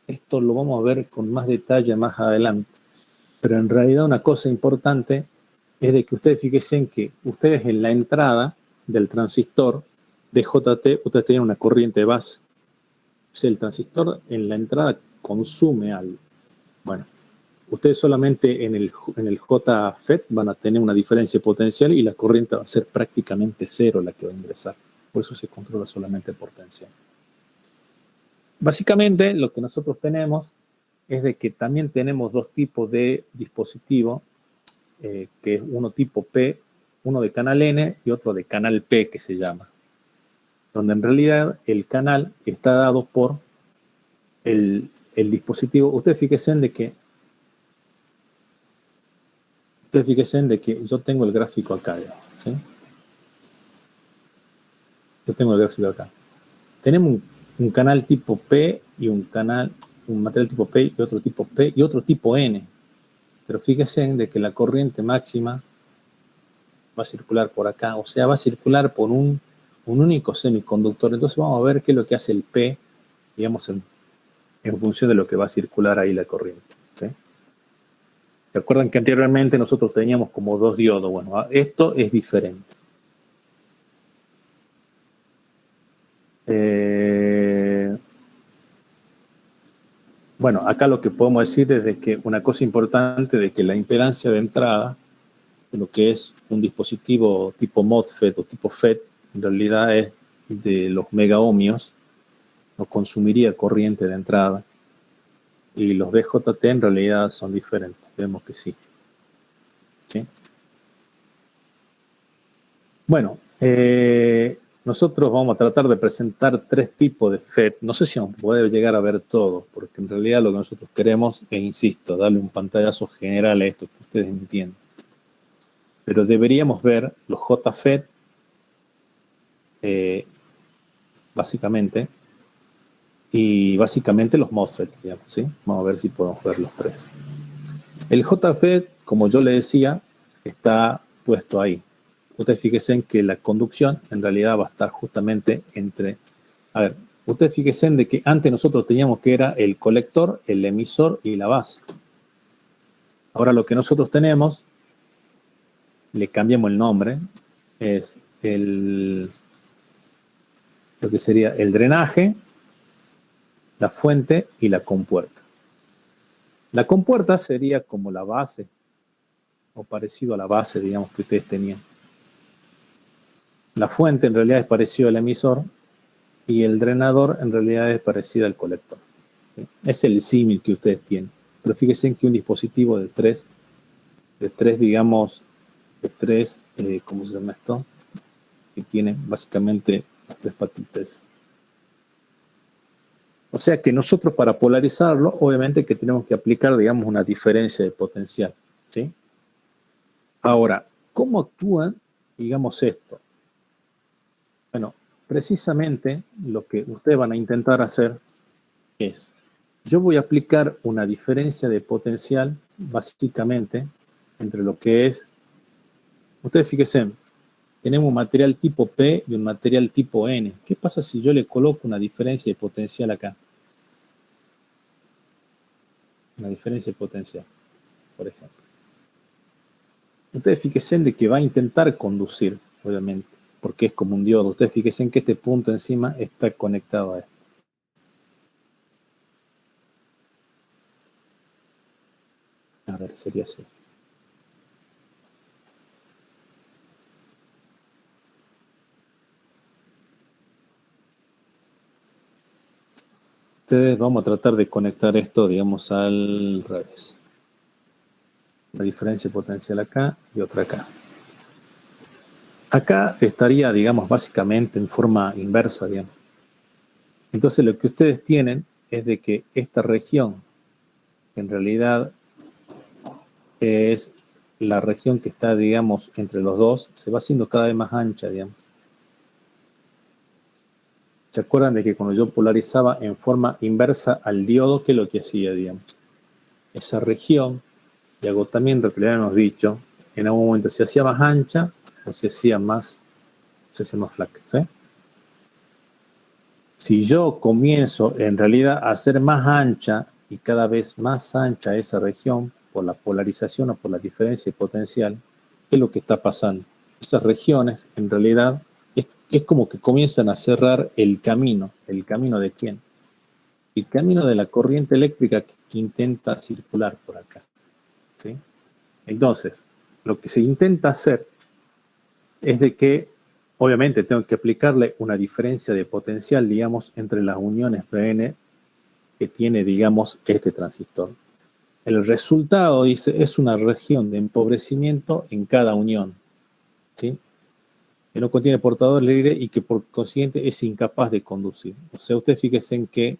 esto lo vamos a ver con más detalle más adelante, pero en realidad una cosa importante es de que ustedes fíjense en que ustedes en la entrada del transistor de JT, ustedes tienen una corriente de base. O sea, el transistor en la entrada consume algo. Bueno, ustedes solamente en el JFET van a tener una diferencia potencial y la corriente va a ser prácticamente cero la que va a ingresar. Por eso se controla solamente por tensión. Básicamente, lo que nosotros tenemos es de que también tenemos dos tipos de dispositivos, que es uno tipo P, uno de canal N y otro de canal P, que se llama. Donde en realidad el canal está dado por el dispositivo. Ustedes fíjense de que yo tengo el gráfico acá, ¿sí? Yo tengo el gráfico acá. Tenemos un canal tipo P y un material tipo P y otro tipo P y otro tipo N. Pero fíjense de que la corriente máxima va a circular por acá, o sea, va a circular por un único semiconductor. Entonces vamos a ver qué es lo que hace el P, digamos, en función de lo que va a circular ahí la corriente, ¿sí? ¿Se acuerdan que anteriormente nosotros teníamos como dos diodos? Bueno, esto es diferente. Bueno, acá lo que podemos decir es de que una cosa importante de que la impedancia de entrada de lo que es un dispositivo tipo MOSFET o tipo FET, en realidad es de los megaohmios, no consumiría corriente de entrada. Y los BJT en realidad son diferentes, vemos que sí. ¿Sí? Bueno, nosotros vamos a tratar de presentar tres tipos de FET. No sé si vamos a poder llegar a ver todo, porque en realidad lo que nosotros queremos es, insisto, darle un pantallazo general a esto, que ustedes entiendan. Pero deberíamos ver los JFET, básicamente, y básicamente los MOSFET, digamos, ¿sí? Vamos a ver si podemos ver los tres. El JFET, como yo le decía, está puesto ahí. Ustedes fíjense en que la conducción en realidad va a estar justamente entre... A ver, ustedes fíjense en de que antes nosotros teníamos que era el colector, el emisor y la base. Ahora lo que nosotros tenemos, le cambiamos el nombre, es lo que sería el drenaje, la fuente y la compuerta. La compuerta sería como la base, o parecido a la base, digamos, que ustedes tenían. La fuente en realidad es parecido al emisor y el drenador en realidad es parecido al colector. ¿Sí? Es el símil que ustedes tienen. Pero fíjense que un dispositivo de tres, digamos, ¿cómo se llama esto? Que tiene básicamente las tres patitas. O sea que nosotros para polarizarlo, obviamente que tenemos que aplicar, digamos, una diferencia de potencial. ¿sí? Ahora, ¿cómo actúan, digamos, esto? Bueno, precisamente lo que ustedes van a intentar hacer es, yo voy a aplicar una diferencia de potencial, básicamente, entre lo que es, ustedes fíjense, tenemos un material tipo P y un material tipo N. ¿Qué pasa si yo le coloco una diferencia de potencial acá? Una diferencia de potencial, por ejemplo. Ustedes fíjense de que va a intentar conducir, obviamente, porque es como un diodo. Ustedes fíjense en que este punto encima está conectado a esto. A ver, sería así. Ustedes vamos a tratar de conectar esto, digamos, al revés. La diferencia potencial acá y otra acá. Acá estaría, digamos, básicamente en forma inversa, digamos. Entonces lo que ustedes tienen es de que esta región, en realidad es la región que está, digamos, entre los dos, se va haciendo cada vez más ancha, digamos. ¿Se acuerdan de que cuando yo polarizaba en forma inversa al diodo, qué es lo que hacía, digamos? Esa región de agotamiento que le habíamos dicho, en algún momento se hacía más ancha o se hacía más flaca, ¿sí? Si yo comienzo en realidad a hacer más ancha y cada vez más ancha esa región por la polarización o por la diferencia potencial, ¿qué es lo que está pasando? Esas regiones en realidad es como que comienzan a cerrar el camino. ¿El camino de quién? El camino de la corriente eléctrica que intenta circular por acá, ¿sí? Entonces, lo que se intenta hacer es de que, obviamente, tengo que aplicarle una diferencia de potencial, digamos, entre las uniones PN que tiene, digamos, este transistor. El resultado, dice, es una región de empobrecimiento en cada unión, ¿sí? Que no contiene portador libre y que por consiguiente es incapaz de conducir. O sea, ustedes fíjense en que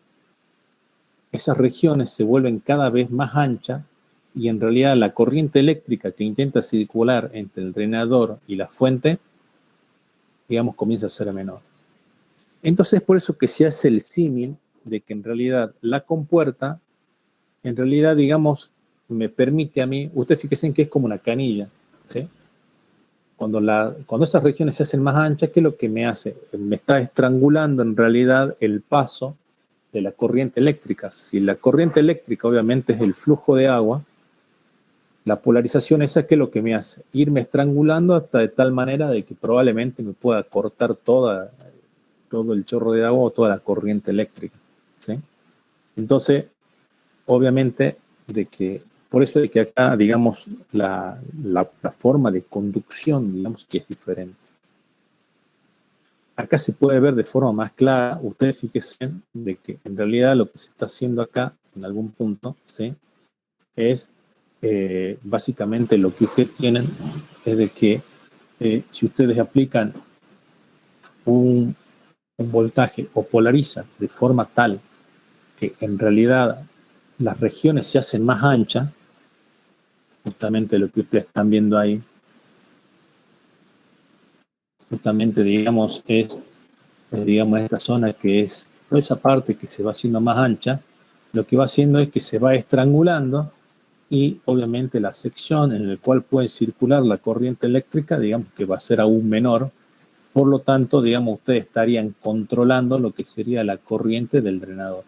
esas regiones se vuelven cada vez más anchas y en realidad la corriente eléctrica que intenta circular entre el drenador y la fuente, digamos, comienza a ser menor. Entonces, por eso que se hace el símil de que en realidad la compuerta, en realidad, digamos, me permite a mí, ustedes fíjense en que es como una canilla, ¿sí? Cuando esas regiones se hacen más anchas, ¿qué es lo que me hace? Me está estrangulando en realidad el paso de la corriente eléctrica. Si la corriente eléctrica obviamente es el flujo de agua, la polarización esa, ¿qué es lo que me hace? Irme estrangulando hasta de tal manera de que probablemente me pueda cortar todo el chorro de agua o toda la corriente eléctrica, ¿sí? Entonces, obviamente, por eso es que acá, digamos, la forma de conducción, digamos, que es diferente. Acá se puede ver de forma más clara, ustedes fíjense de que en realidad lo que se está haciendo acá, en algún punto, ¿sí? Es básicamente lo que ustedes tienen, es de que si ustedes aplican un voltaje o polarizan de forma tal que en realidad las regiones se hacen más anchas, justamente lo que ustedes están viendo ahí, justamente, digamos, es, digamos, esta zona que es, toda esa parte que se va haciendo más ancha, lo que va haciendo es que se va estrangulando y obviamente la sección en la cual puede circular la corriente eléctrica, digamos que va a ser aún menor, por lo tanto, digamos, ustedes estarían controlando lo que sería la corriente del drenador.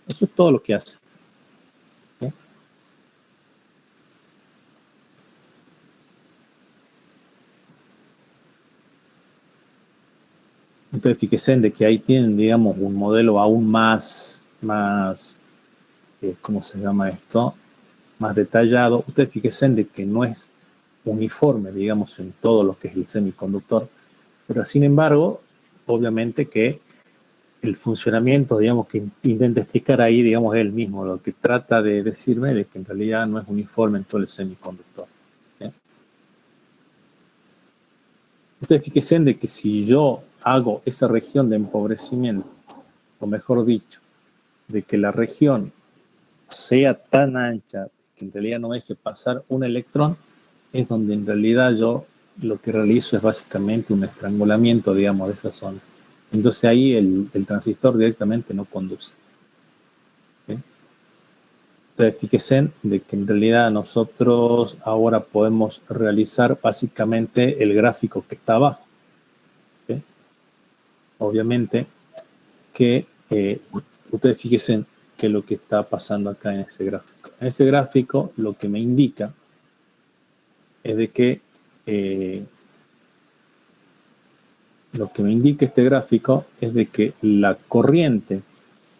Eso es todo lo que hace. ¿Sí? Entonces, fíjense de que ahí tienen, digamos, un modelo aún más ¿cómo se llama esto? Más detallado. Ustedes fíjense de que no es uniforme, digamos, en todo lo que es el semiconductor, pero sin embargo, obviamente que el funcionamiento, digamos, que intenta explicar ahí, digamos, es el mismo. Lo que trata de decirme es que en realidad no es uniforme en todo el semiconductor. ¿Sí? Ustedes fíjense de que si yo hago esa región de empobrecimiento, o mejor dicho, de que la región sea tan ancha que en realidad no deje pasar un electrón, es donde en realidad yo lo que realizo es básicamente un estrangulamiento, digamos, de esa zona. Entonces ahí el transistor directamente no conduce. ¿Sí? Entonces fíjense de que en realidad nosotros ahora podemos realizar básicamente el gráfico que está abajo. ¿Sí? Obviamente que ustedes fíjense que lo que está pasando acá en ese gráfico. En ese gráfico lo que me indica es de que lo que me indica este gráfico es de que la corriente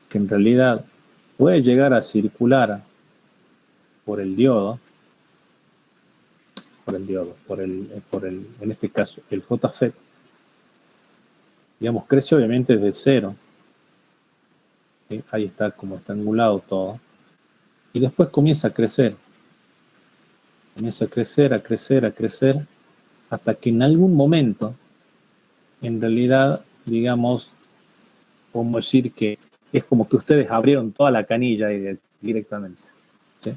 que en realidad puede llegar a circular por el diodo, en este caso, el JFET, digamos, crece obviamente desde cero. ¿Sí? Ahí está como estrangulado todo. Y después comienza a crecer. Comienza a crecer, a crecer, a crecer, hasta que en algún momento, en realidad, digamos, podemos decir que es como que ustedes abrieron toda la canilla directamente. ¿Sí?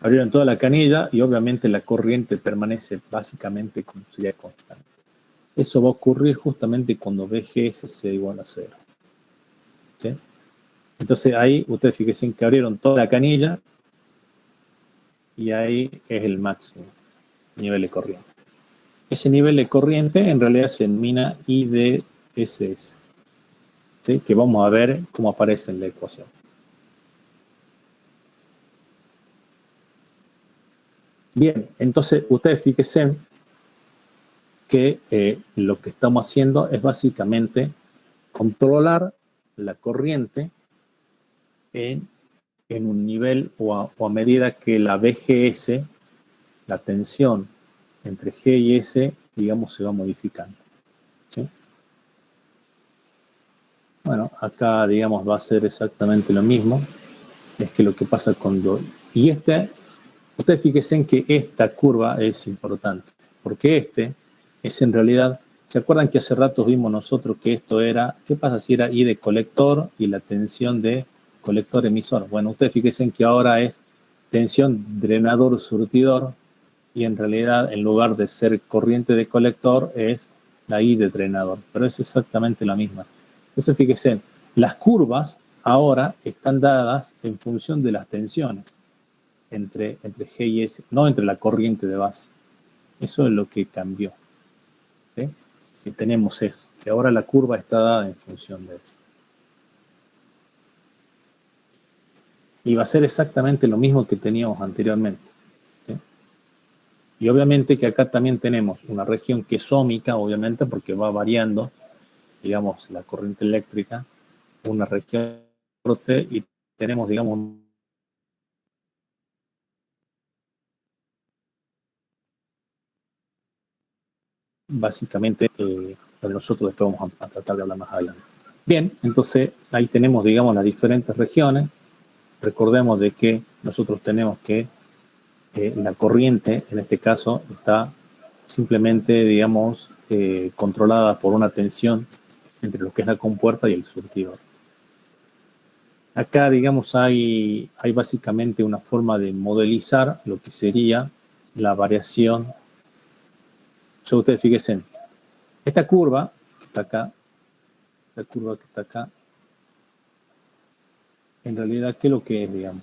Abrieron toda la canilla y obviamente la corriente permanece básicamente como sería constante. Eso va a ocurrir justamente cuando VGS sea igual a 0. ¿Sí? Entonces ahí ustedes fíjense que abrieron toda la canilla y ahí es el máximo nivel de corriente. Ese nivel de corriente en realidad se denomina IDSS, ¿sí? Que vamos a ver cómo aparece en la ecuación. Bien, entonces ustedes fíjense que lo que estamos haciendo es básicamente controlar la corriente en un nivel o a medida que la VGS, la tensión entre G y S, digamos, se va modificando. ¿Sí? Bueno, acá, digamos, va a ser exactamente lo mismo. Es que lo que pasa cuando... Y ustedes fíjense en que esta curva es importante, porque es en realidad... ¿Se acuerdan que hace rato vimos nosotros que esto era... ¿Qué pasa si era I de colector y la tensión de colector emisor? Bueno, ustedes fíjense en que ahora es tensión drenador-surtidor, y en realidad en lugar de ser corriente de colector es la I de drenador, pero es exactamente la misma. Entonces fíjense, las curvas ahora están dadas en función de las tensiones entre G y S, no entre la corriente de base. Eso es lo que cambió. ¿Sí? Y tenemos eso, que ahora la curva está dada en función de eso. Y va a ser exactamente lo mismo que teníamos anteriormente. ¿Sí? Y obviamente que acá también tenemos una región que es óhmica, obviamente, porque va variando, digamos, la corriente eléctrica, una región norte, y tenemos, digamos, básicamente, nosotros después vamos a tratar de hablar más adelante. Bien, entonces ahí tenemos, digamos, las diferentes regiones. Recordemos de que nosotros tenemos que la corriente, en este caso, está simplemente, digamos, controlada por una tensión entre lo que es la compuerta y el surtidor. Acá, digamos, hay básicamente una forma de modelizar lo que sería la variación. So, ustedes fíjense, esta curva que está acá, en realidad, ¿qué es lo que es, digamos?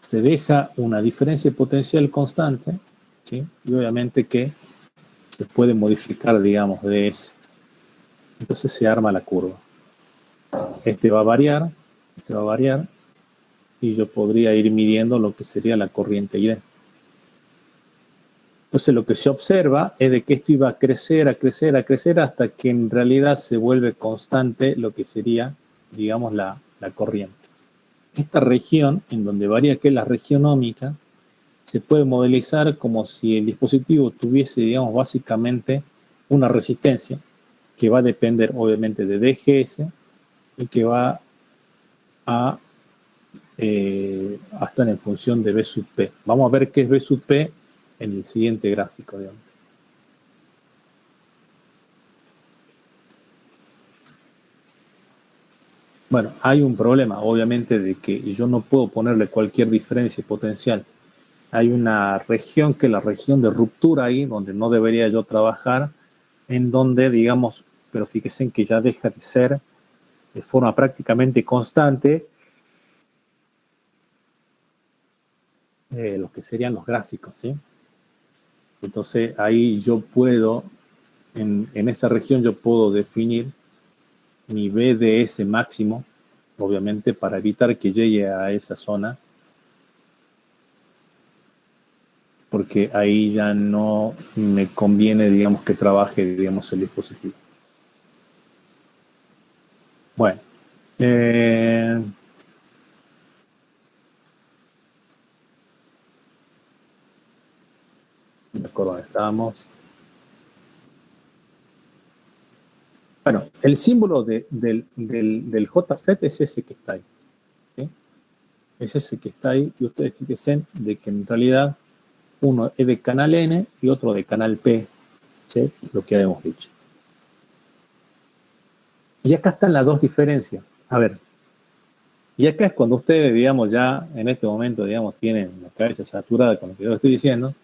Se deja una diferencia potencial constante, ¿sí? Y obviamente que se puede modificar, digamos, de ese. Entonces se arma la curva. Este va a variar, y yo podría ir midiendo lo que sería la corriente ID. Entonces lo que se observa es de que esto iba a crecer, a crecer, a crecer, hasta que en realidad se vuelve constante lo que sería, digamos, la corriente. Esta región, en donde varía, que es la región óhmica, se puede modelizar como si el dispositivo tuviese, digamos, básicamente una resistencia que va a depender, obviamente, de DGS y que va a estar en función de B sub P. Vamos a ver qué es B sub P en el siguiente gráfico, digamos. Bueno, hay un problema, obviamente, de que yo no puedo ponerle cualquier diferencia potencial. Hay una región que es la región de ruptura ahí, donde no debería yo trabajar, en donde, digamos, pero fíjense en que ya deja de ser de forma prácticamente constante lo que serían los gráficos, ¿sí? Entonces ahí yo puedo, en esa región yo puedo definir mi BDS máximo, obviamente para evitar que llegue a esa zona, porque ahí ya no me conviene, digamos, que trabaje, digamos, el dispositivo. Bueno, no me acuerdo dónde estábamos. Bueno, el símbolo del JFET es ese que está ahí, ¿sí? Es ese que está ahí, y ustedes fíjense de que en realidad uno es de canal N y otro de canal P, ¿sí? Lo que habíamos dicho. Y acá están las dos diferencias. A ver, y acá es cuando ustedes, digamos, ya en este momento, digamos, tienen la cabeza saturada con lo que yo estoy diciendo.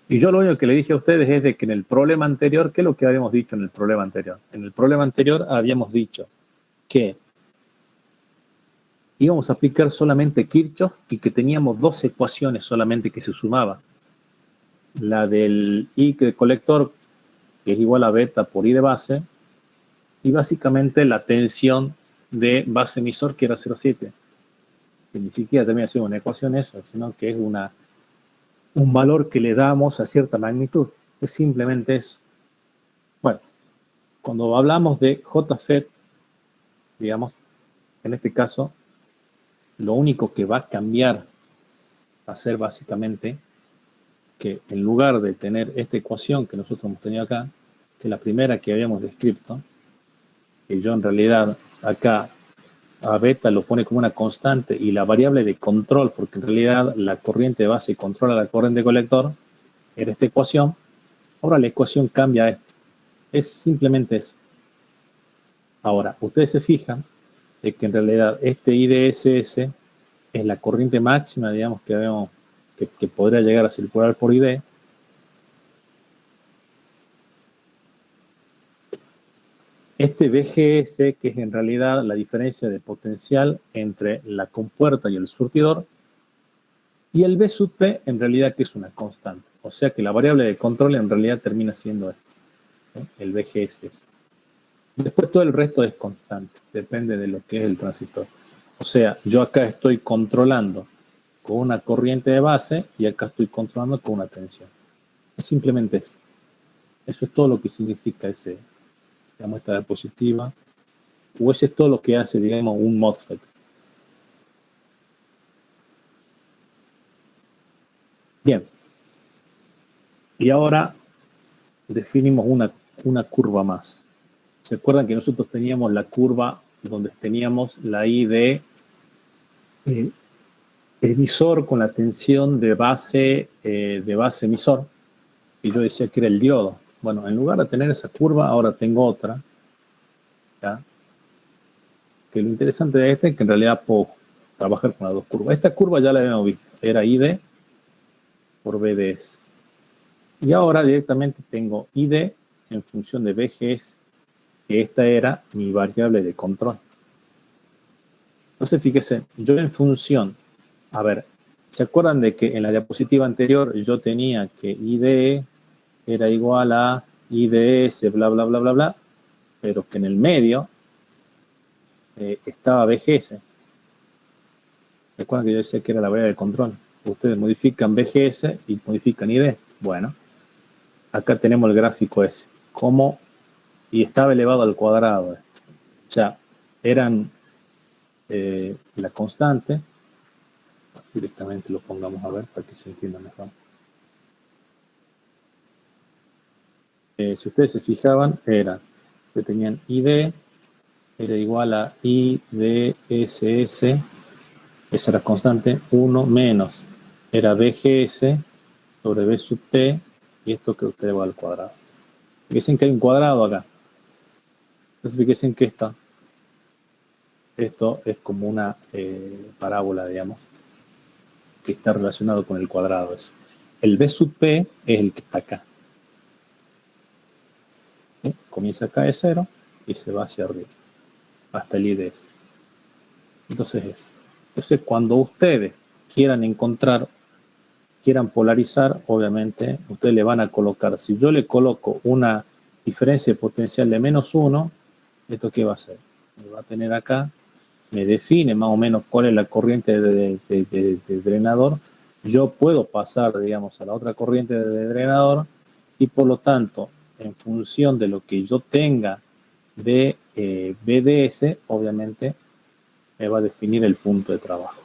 Y yo lo único que le dije a ustedes es de que en el problema anterior, ¿qué es lo que habíamos dicho en el problema anterior? En el problema anterior habíamos dicho que íbamos a aplicar solamente Kirchhoff y que teníamos dos ecuaciones solamente que se sumaban. La del I de colector, que es igual a beta por I de base, y básicamente la tensión de base emisor, que era 0,7. Que ni siquiera termina siendo una ecuación esa, sino que es un valor que le damos a cierta magnitud. Es simplemente eso. Bueno, cuando hablamos de JFET, digamos, en este caso, lo único que va a cambiar va a ser básicamente que en lugar de tener esta ecuación que nosotros hemos tenido acá, que es la primera que habíamos descrito, que yo en realidad acá a beta lo pone como una constante y la variable de control, porque en realidad la corriente de base controla la corriente de colector, era esta ecuación. Ahora la ecuación cambia a esto. Es simplemente eso. Ahora, ustedes se fijan de que en realidad este IDSS es la corriente máxima, digamos, que podría llegar a circular por ID. Este BGS, que es en realidad la diferencia de potencial entre la compuerta y el surtidor, y el B sub P, en realidad, que es una constante. O sea que la variable de control en realidad termina siendo esto, ¿sí? El BGS. Después todo el resto es constante, depende de lo que es el transistor. O sea, yo acá estoy controlando con una corriente de base y acá estoy controlando con una tensión. Es simplemente eso. Eso es todo lo que significa ese, digamos, esta diapositiva. O eso es todo lo que hace, digamos, un MOSFET. Bien. Y ahora definimos una curva más. ¿Se acuerdan que nosotros teníamos la curva donde teníamos la I de emisor con la tensión de base emisor? Y yo decía que era el diodo. Bueno, en lugar de tener esa curva, ahora tengo otra. ¿Ya? Que lo interesante de esta es que en realidad puedo trabajar con las dos curvas. Esta curva ya la habíamos visto. Era ID por BDS. Y ahora directamente tengo ID en función de BGS, que esta era mi variable de control. Entonces, fíjese, yo en función, a ver, ¿se acuerdan de que en la diapositiva anterior yo tenía que ID era igual a IDS, bla, bla, bla, bla, bla, pero que en el medio estaba BGS? ¿Se acuerdan que yo decía que era la variable de control? Ustedes modifican BGS y modifican ID. Bueno, acá tenemos el gráfico ese. ¿Cómo? Y estaba elevado al cuadrado esto. O sea, eran la constante. Directamente lo pongamos a ver para que se entienda mejor. Si ustedes se fijaban, era que tenían ID, era igual a IDSS, esa era constante, 1 menos, era BGS sobre B sub P, y esto que usted va al cuadrado. Fíjense que hay un cuadrado acá. Entonces fíjense que esta esto es como una parábola, digamos, que está relacionado con el cuadrado. El B sub P es el que está acá. ¿Sí? Comienza acá de 0 y se va hacia arriba, hasta el IDS. Entonces, cuando ustedes quieran polarizar, obviamente, ustedes le van a colocar, si yo le coloco una diferencia potencial de -1, ¿esto qué va a hacer? Me va a tener acá, me define más o menos cuál es la corriente de drenador. Yo puedo pasar, digamos, a la otra corriente de drenador y por lo tanto, en función de lo que yo tenga de BDS, obviamente, me va a definir el punto de trabajo.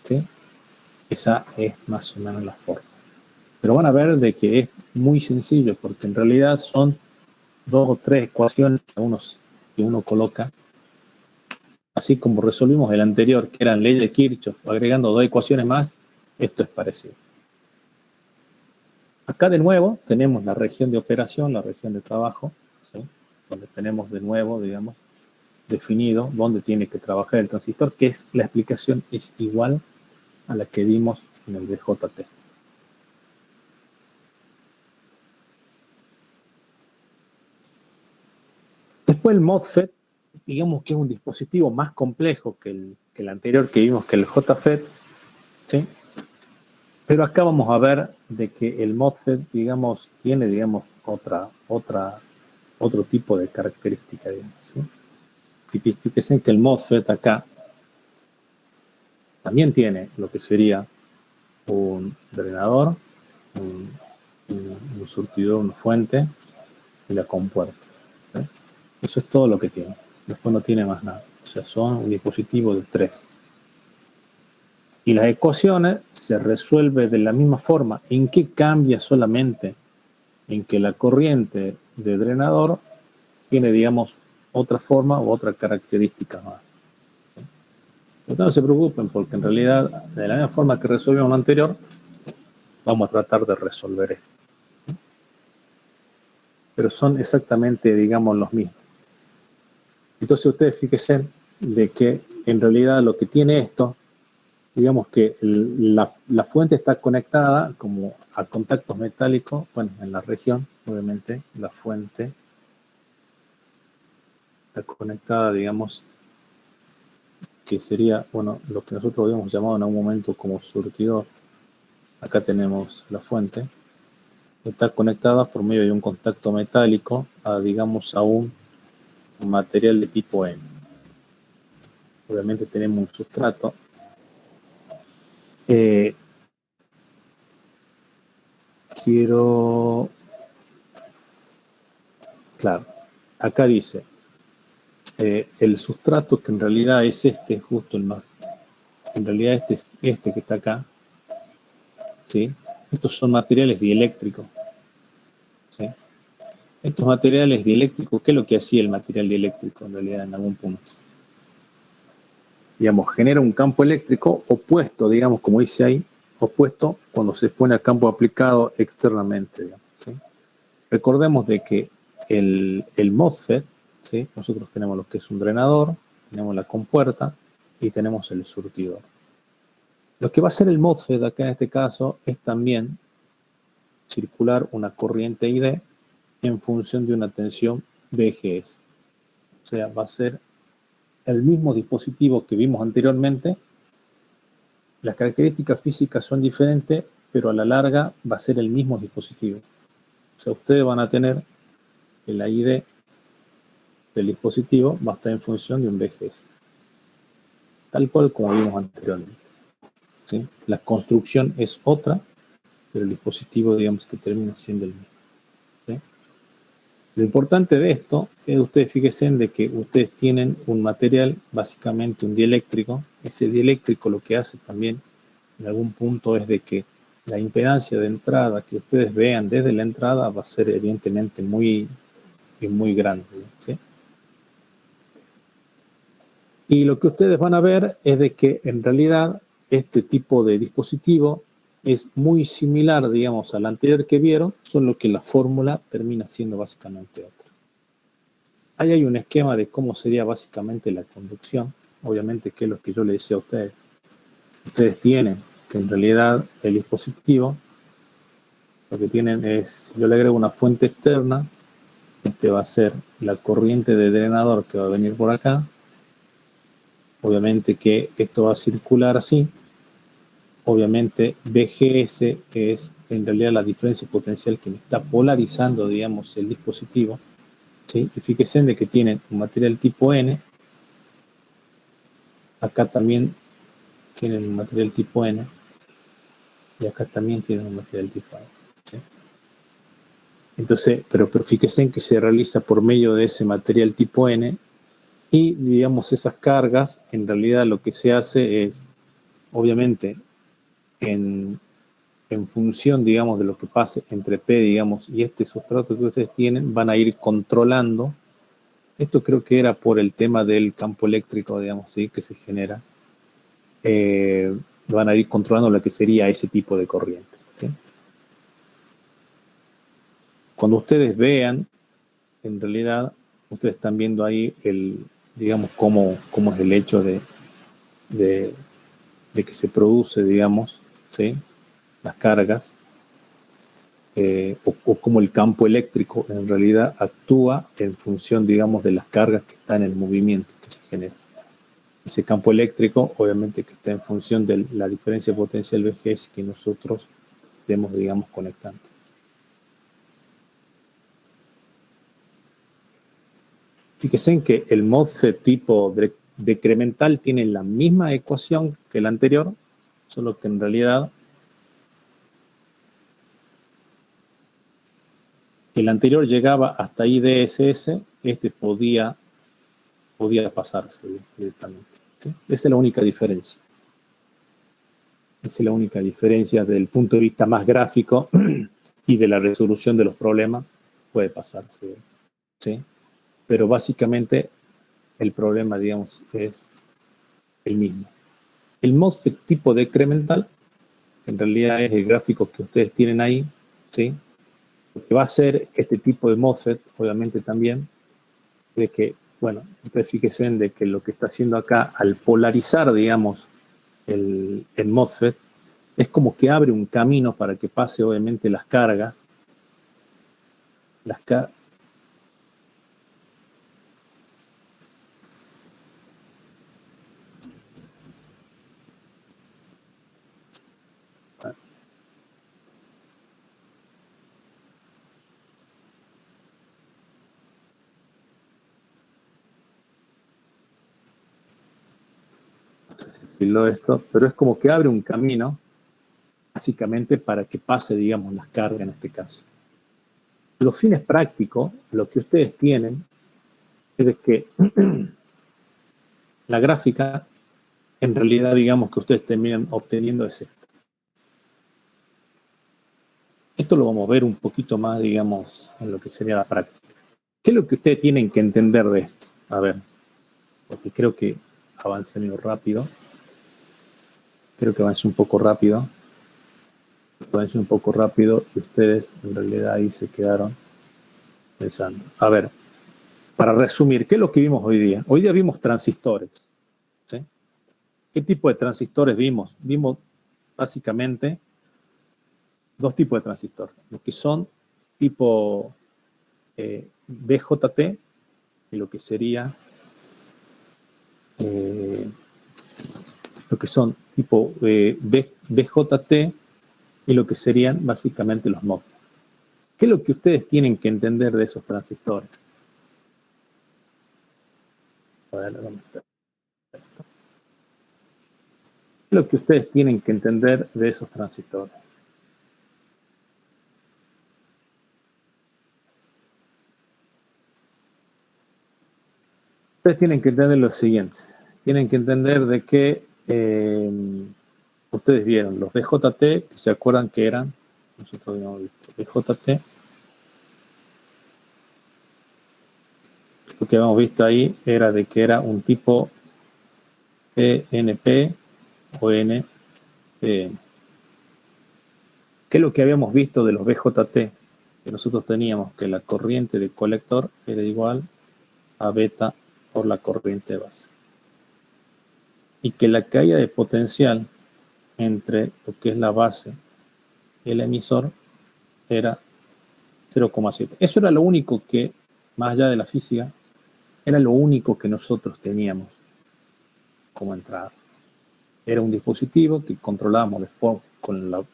¿Sí? Esa es más o menos la forma. Pero van a ver de que es muy sencillo, porque en realidad son 2 o 3 ecuaciones que uno coloca, así como resolvimos el anterior, que eran leyes de Kirchhoff, agregando 2 ecuaciones más. Esto es parecido. Acá de nuevo tenemos la región de operación, la región de trabajo, ¿sí? Donde tenemos de nuevo, digamos, definido dónde tiene que trabajar el transistor, que es la explicación es igual a la que vimos en el DJT. Después el MOSFET, digamos que es un dispositivo más complejo que el anterior que vimos, que el JFET, ¿sí? Pero acá vamos a ver de que el MOSFET, digamos, tiene, digamos, otro tipo de característica, digamos, ¿sí? Fíjense que el MOSFET acá también tiene lo que sería un drenador, un surtidor, una fuente y la compuerta, ¿sí? Eso es todo lo que tiene. Después no tiene más nada. O sea, son un dispositivo de 3. Y las ecuaciones se resuelven de la misma forma. ¿En qué cambia solamente? En que la corriente de drenador tiene, digamos, otra forma u otra característica más. Entonces no se preocupen, porque en realidad, de la misma forma que resolvimos lo anterior, vamos a tratar de resolver esto. Pero son exactamente, digamos, los mismos. Entonces ustedes fíjense de que en realidad lo que tiene esto, digamos que la fuente está conectada como a contactos metálicos, bueno, en la región, obviamente, la fuente está conectada, digamos, que sería, bueno, lo que nosotros habíamos llamado en algún momento como surtidor. Acá tenemos la fuente. Está conectada por medio de un contacto metálico a, digamos, a un material de tipo N. Obviamente tenemos un sustrato. Claro, acá dice, el sustrato que en realidad es este, justo el más, en realidad este es este que está acá, ¿sí? Estos son materiales dieléctricos, ¿sí? Estos materiales dieléctricos, ¿qué es lo que hacía el material dieléctrico en realidad en algún punto? Digamos, genera un campo eléctrico opuesto, digamos, como dice ahí, opuesto cuando se pone al campo aplicado externamente, digamos, ¿sí? Recordemos de que el MOSFET, ¿sí? Nosotros tenemos lo que es un drenador, tenemos la compuerta y tenemos el surtidor. Lo que va a hacer el MOSFET acá en este caso es también circular una corriente ID en función de una tensión VGS. O sea, va a ser el mismo dispositivo que vimos anteriormente. Las características físicas son diferentes, pero a la larga va a ser el mismo dispositivo. O sea, ustedes van a tener el ID del dispositivo va a estar en función de un VGS. Tal cual como vimos anteriormente, ¿sí? La construcción es otra, pero el dispositivo, digamos, que termina siendo el mismo, ¿sí? Lo importante de esto es, ustedes fíjense de que ustedes tienen un material, básicamente un dieléctrico. Ese dieléctrico lo que hace también en algún punto es de que la impedancia de entrada que ustedes vean desde la entrada va a ser evidentemente muy grande, ¿sí? Y lo que ustedes van a ver es de que en realidad este tipo de dispositivo es muy similar, digamos, al anterior que vieron, solo que la fórmula termina siendo básicamente otra. ahí hay un esquema de cómo sería básicamente la conducción, obviamente que es lo que yo le decía a ustedes. Ustedes tienen que en realidad el dispositivo, lo que tienen es, yo le agrego una fuente externa, este va a ser la corriente de drenador que va a venir por acá, obviamente que esto va a circular así, obviamente BGS es en realidad la diferencia potencial que me está polarizando, digamos, el dispositivo, ¿sí? Y fíjense de que tienen un material tipo N, acá también tienen un material tipo N, y acá también tienen un material tipo N, ¿sí? Entonces, pero fíjense en que se realiza por medio de ese material tipo N, y digamos esas cargas, en realidad lo que se hace es, obviamente, en función, digamos, de lo que pase entre P, digamos, y este sustrato que ustedes tienen, van a ir controlando. Esto creo que era por el tema del campo eléctrico, digamos, ¿sí? Que se genera. Van a ir controlando lo que sería ese tipo de corriente, ¿sí? Cuando ustedes vean, en realidad, ustedes están viendo ahí digamos, cómo es el hecho de que se produce, digamos, ¿sí? Las cargas, o cómo el campo eléctrico en realidad actúa en función, digamos, de las cargas que están en el movimiento que se genera. Ese campo eléctrico, obviamente, que está en función de la diferencia potencial VGS que nosotros estemos, digamos, conectando. Fíjense en que el MOSFET tipo decremental tiene la misma ecuación que el anterior, solo que en realidad el anterior llegaba hasta IDSS, este podía pasarse directamente, ¿sí? Esa es la única diferencia. Esa es la única diferencia desde el punto de vista más gráfico y de la resolución de los problemas, puede pasarse, ¿sí? Pero básicamente el problema, digamos, es el mismo. El MOSFET tipo decremental, que en realidad es el gráfico que ustedes tienen ahí, ¿sí? Lo que va a hacer este tipo de MOSFET, obviamente también, de que, bueno, ustedes fíjense en de que lo que está haciendo acá, al polarizar, digamos, el MOSFET, es como que abre un camino para que pase, obviamente, las cargas. Esto, pero es como que abre un camino básicamente para que pase, digamos, las cargas en este caso. Los fines prácticos, lo que ustedes tienen es de que la gráfica, en realidad, digamos, que ustedes terminan obteniendo es esto. Esto lo vamos a ver un poquito más, digamos, en lo que sería la práctica. ¿Qué es lo que ustedes tienen que entender de esto? A ver, porque creo que avancé medio rápido. Creo que avancé un poco rápido. Avancé un poco rápido y ustedes en realidad ahí se quedaron pensando. A ver, para resumir, ¿qué es lo que vimos hoy día? Hoy día vimos transistores, ¿sí? ¿Qué tipo de transistores vimos? Vimos básicamente dos tipos de transistores. Los que son tipo BJT y lo que sería lo que son tipo BJT y lo que serían básicamente los MOSFET. ¿Qué es lo que ustedes tienen que entender de esos transistores? A ver, ¿dónde está? ¿Qué es lo que ustedes tienen que entender de esos transistores? Ustedes tienen que entender lo siguiente. Tienen que entender de que ustedes vieron los BJT, que se acuerdan que eran, nosotros habíamos visto BJT. Lo que habíamos visto ahí era de que era un tipo PNP o NPN. ¿Qué es lo que habíamos visto de los BJT? Que nosotros teníamos que la corriente del colector era igual a beta por la corriente base. Y que la caída de potencial entre lo que es la base y el emisor era 0,7. Eso era lo único que, más allá de la física, era lo único que nosotros teníamos como entrada. Era un dispositivo que controlábamos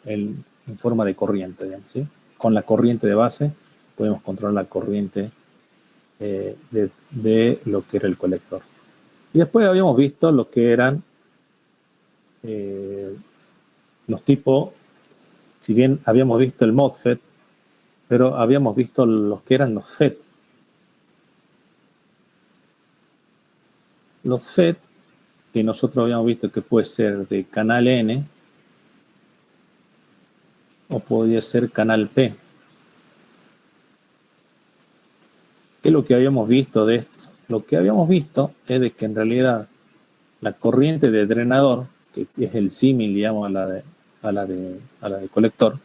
en forma de corriente, digamos, ¿sí? Con la corriente de base podemos controlar la corriente de lo que era el colector. Y después habíamos visto lo que eran los tipos, si bien habíamos visto el MOSFET, pero habíamos visto los que eran los FETs. Los FET, que nosotros habíamos visto que puede ser de canal N o podría ser canal P. ¿Qué es lo que habíamos visto de esto? Lo que habíamos visto es de que en realidad la corriente de drenador, que es el símil, digamos, a la de colector,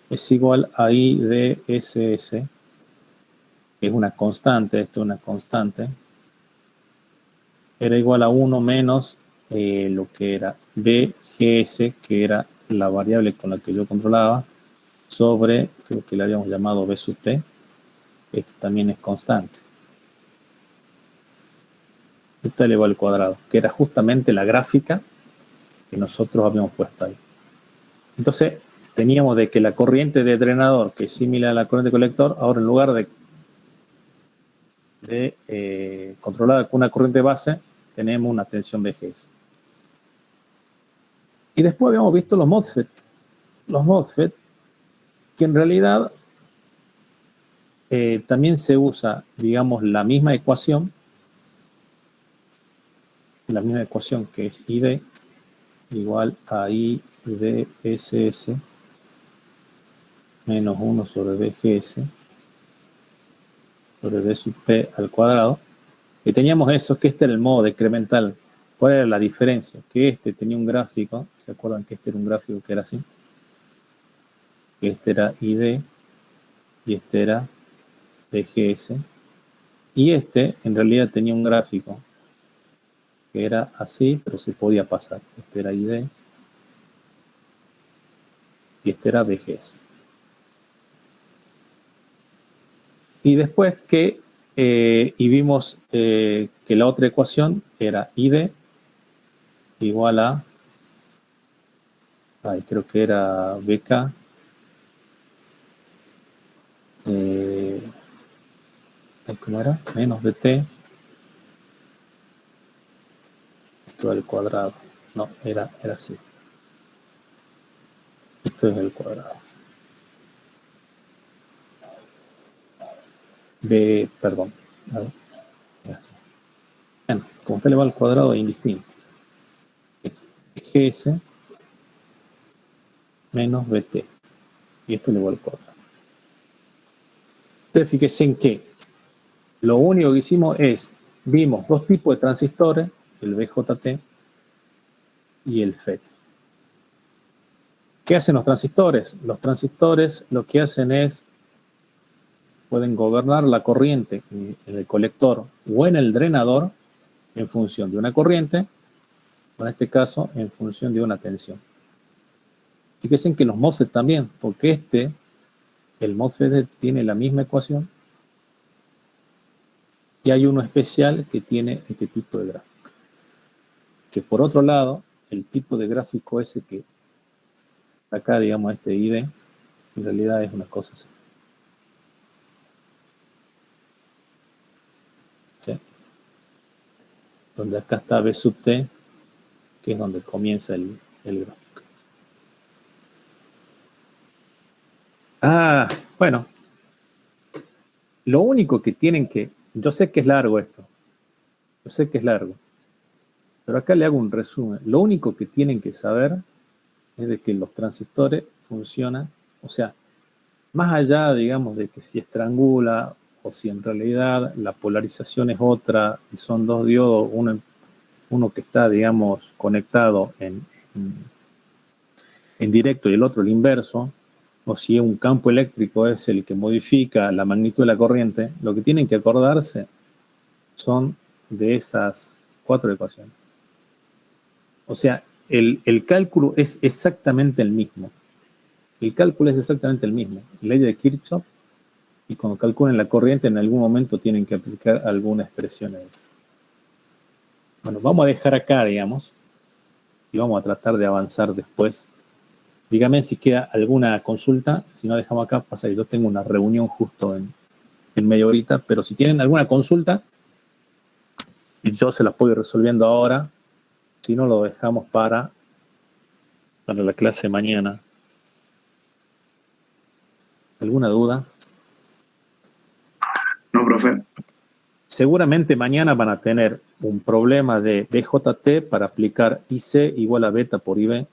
es igual a I de SS, que es una constante, esto es una constante, era igual a 1 menos lo que era BGS, que era la variable con la que yo controlaba, sobre, creo que le habíamos llamado B sub T, esto también es constante. Esta elevado al cuadrado, que era justamente la gráfica que nosotros habíamos puesto ahí. Entonces, teníamos de que la corriente de drenador, que es similar a la corriente de colector, ahora en lugar de controlada con una corriente base, tenemos una tensión BGS. Y después habíamos visto los MOSFET. Los MOSFET, que en realidad también se usa, digamos, la misma ecuación que es ID igual a I de SS menos 1 sobre BGS sobre B sub P al cuadrado. Y teníamos eso, que este era el modo decremental. ¿Cuál era la diferencia? Que este tenía un gráfico, ¿se acuerdan que este era un gráfico que era así? Que este era ID y este era BGS. Y este en realidad tenía un gráfico que era así, pero se podía pasar. Este era ID y este era BGS. Y después que y vimos que la otra ecuación era ID igual a, creo que era BK ¿cómo era? Menos BT esto al cuadrado. No, era así. Esto es el cuadrado. Perdón. A ver. Bueno, como está elevado al cuadrado es indistinto. Es GS menos BT. Y esto elevado al cuadrado. Entonces, fíjense en que lo único que hicimos es, vimos dos tipos de transistores, el BJT y el FET. ¿Qué hacen los transistores? Los transistores lo que hacen es, pueden gobernar la corriente en el colector o en el drenador en función de una corriente, o en este caso en función de una tensión. Fíjense que los MOSFET también, porque el MOSFET tiene la misma ecuación y hay uno especial que tiene este tipo de gráfico. Que por otro lado, el tipo de gráfico ese que acá, digamos, este ID, en realidad es una cosa así. ¿Sí? Donde acá está B sub T, que es donde comienza el gráfico. Bueno. Lo único que tienen que... Yo sé que es largo esto. Yo sé que es largo. Pero acá le hago un resumen. Lo único que tienen que saber es de que los transistores funcionan. O sea, más allá, digamos, de que si estrangula o si en realidad la polarización es otra y son dos diodos, uno que está, digamos, conectado en directo y el otro el inverso, o si un campo eléctrico es el que modifica la magnitud de la corriente, lo que tienen que acordarse son de esas 4 ecuaciones. O sea, el cálculo es exactamente el mismo. El cálculo es exactamente el mismo. Ley de Kirchhoff, y cuando calculen la corriente en algún momento tienen que aplicar alguna expresión a eso. Bueno, vamos a dejar acá, digamos, y vamos a tratar de avanzar después. Dígame si queda alguna consulta. Si no, dejamos acá. Pasa que yo tengo una reunión justo en media horita, pero si tienen alguna consulta, y yo se las puedo ir resolviendo ahora, si no, lo dejamos para la clase mañana. ¿Alguna duda? No, profe. Seguramente mañana van a tener un problema de BJT para aplicar IC igual a beta por IB.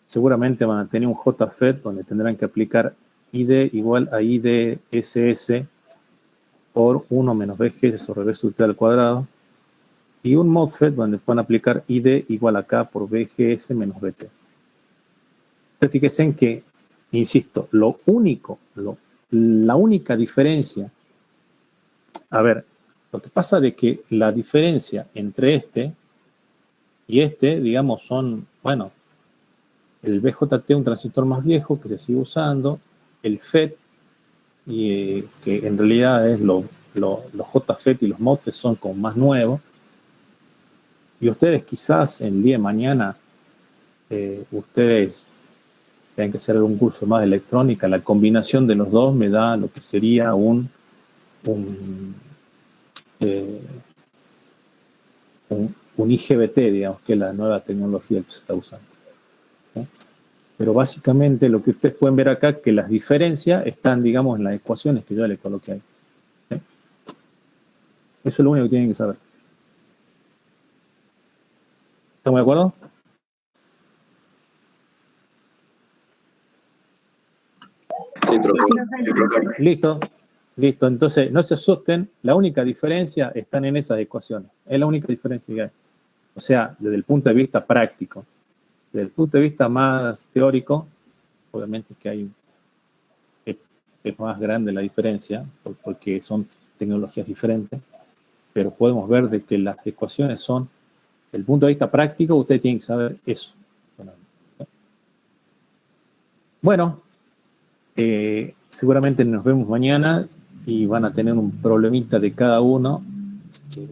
Seguramente van a tener un JFET donde tendrán que aplicar ID igual a IDSS por 1 menos BGS sobre B sub T al cuadrado. Y un MOSFET donde pueden aplicar ID igual a K por BGS menos BT. Entonces fíjense en que, insisto, la única diferencia, a ver, lo que pasa de que la diferencia entre este y este, digamos, son, bueno, el BJT, un transistor más viejo que se sigue usando, el FET, y, que en realidad es los JFET y los MOSFET son como más nuevos, y ustedes quizás el día de mañana, ustedes tengan que hacer algún curso más de electrónica, la combinación de los dos me da lo que sería un IGBT, digamos, que es la nueva tecnología que se está usando. ¿Sí? Pero básicamente lo que ustedes pueden ver acá, que las diferencias están, digamos, en las ecuaciones que yo le coloqué ahí. ¿Sí? Eso es lo único que tienen que saber. ¿Estamos de acuerdo? Sí, profe. Listo. Listo. Entonces, no se asusten. La única diferencia están en esas ecuaciones. Es la única diferencia que hay. O sea, desde el punto de vista práctico. Desde el punto de vista más teórico, obviamente es que es más grande la diferencia, porque son tecnologías diferentes, pero podemos ver de que las ecuaciones son, desde el punto de vista práctico, ustedes tienen que saber eso. Bueno, seguramente nos vemos mañana y van a tener un problemita de cada uno. Así que,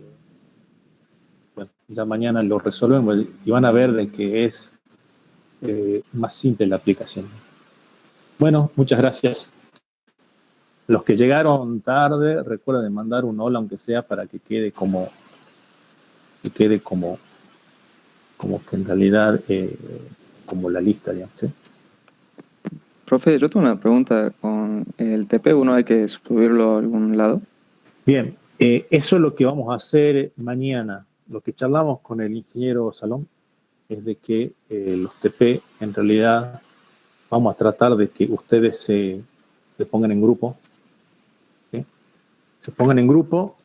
bueno, ya mañana lo resolvemos y van a ver de que es más simple la aplicación. Bueno, muchas gracias. Los que llegaron tarde, recuerden mandar un hola, aunque sea para que quede como que en realidad como la lista, digamos, ¿sí? Profe, yo tengo una pregunta. ¿Con el TP uno hay que subirlo a algún lado? Bien, eso es lo que vamos a hacer mañana. Lo que charlamos con el ingeniero Salón es de que los TP, en realidad, vamos a tratar de que ustedes se pongan en grupo. ¿Sí? Se pongan en grupo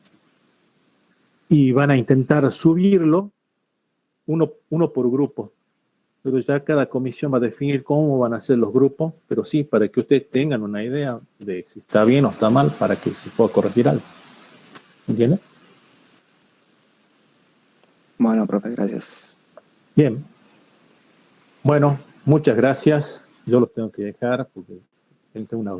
y van a intentar subirlo uno por grupo. Pero ya cada comisión va a definir cómo van a ser los grupos, pero sí, para que ustedes tengan una idea de si está bien o está mal, para que se pueda corregir algo. ¿Entiendes? Bueno, profe, gracias. Bien. Bueno, muchas gracias. Yo los tengo que dejar porque tengo una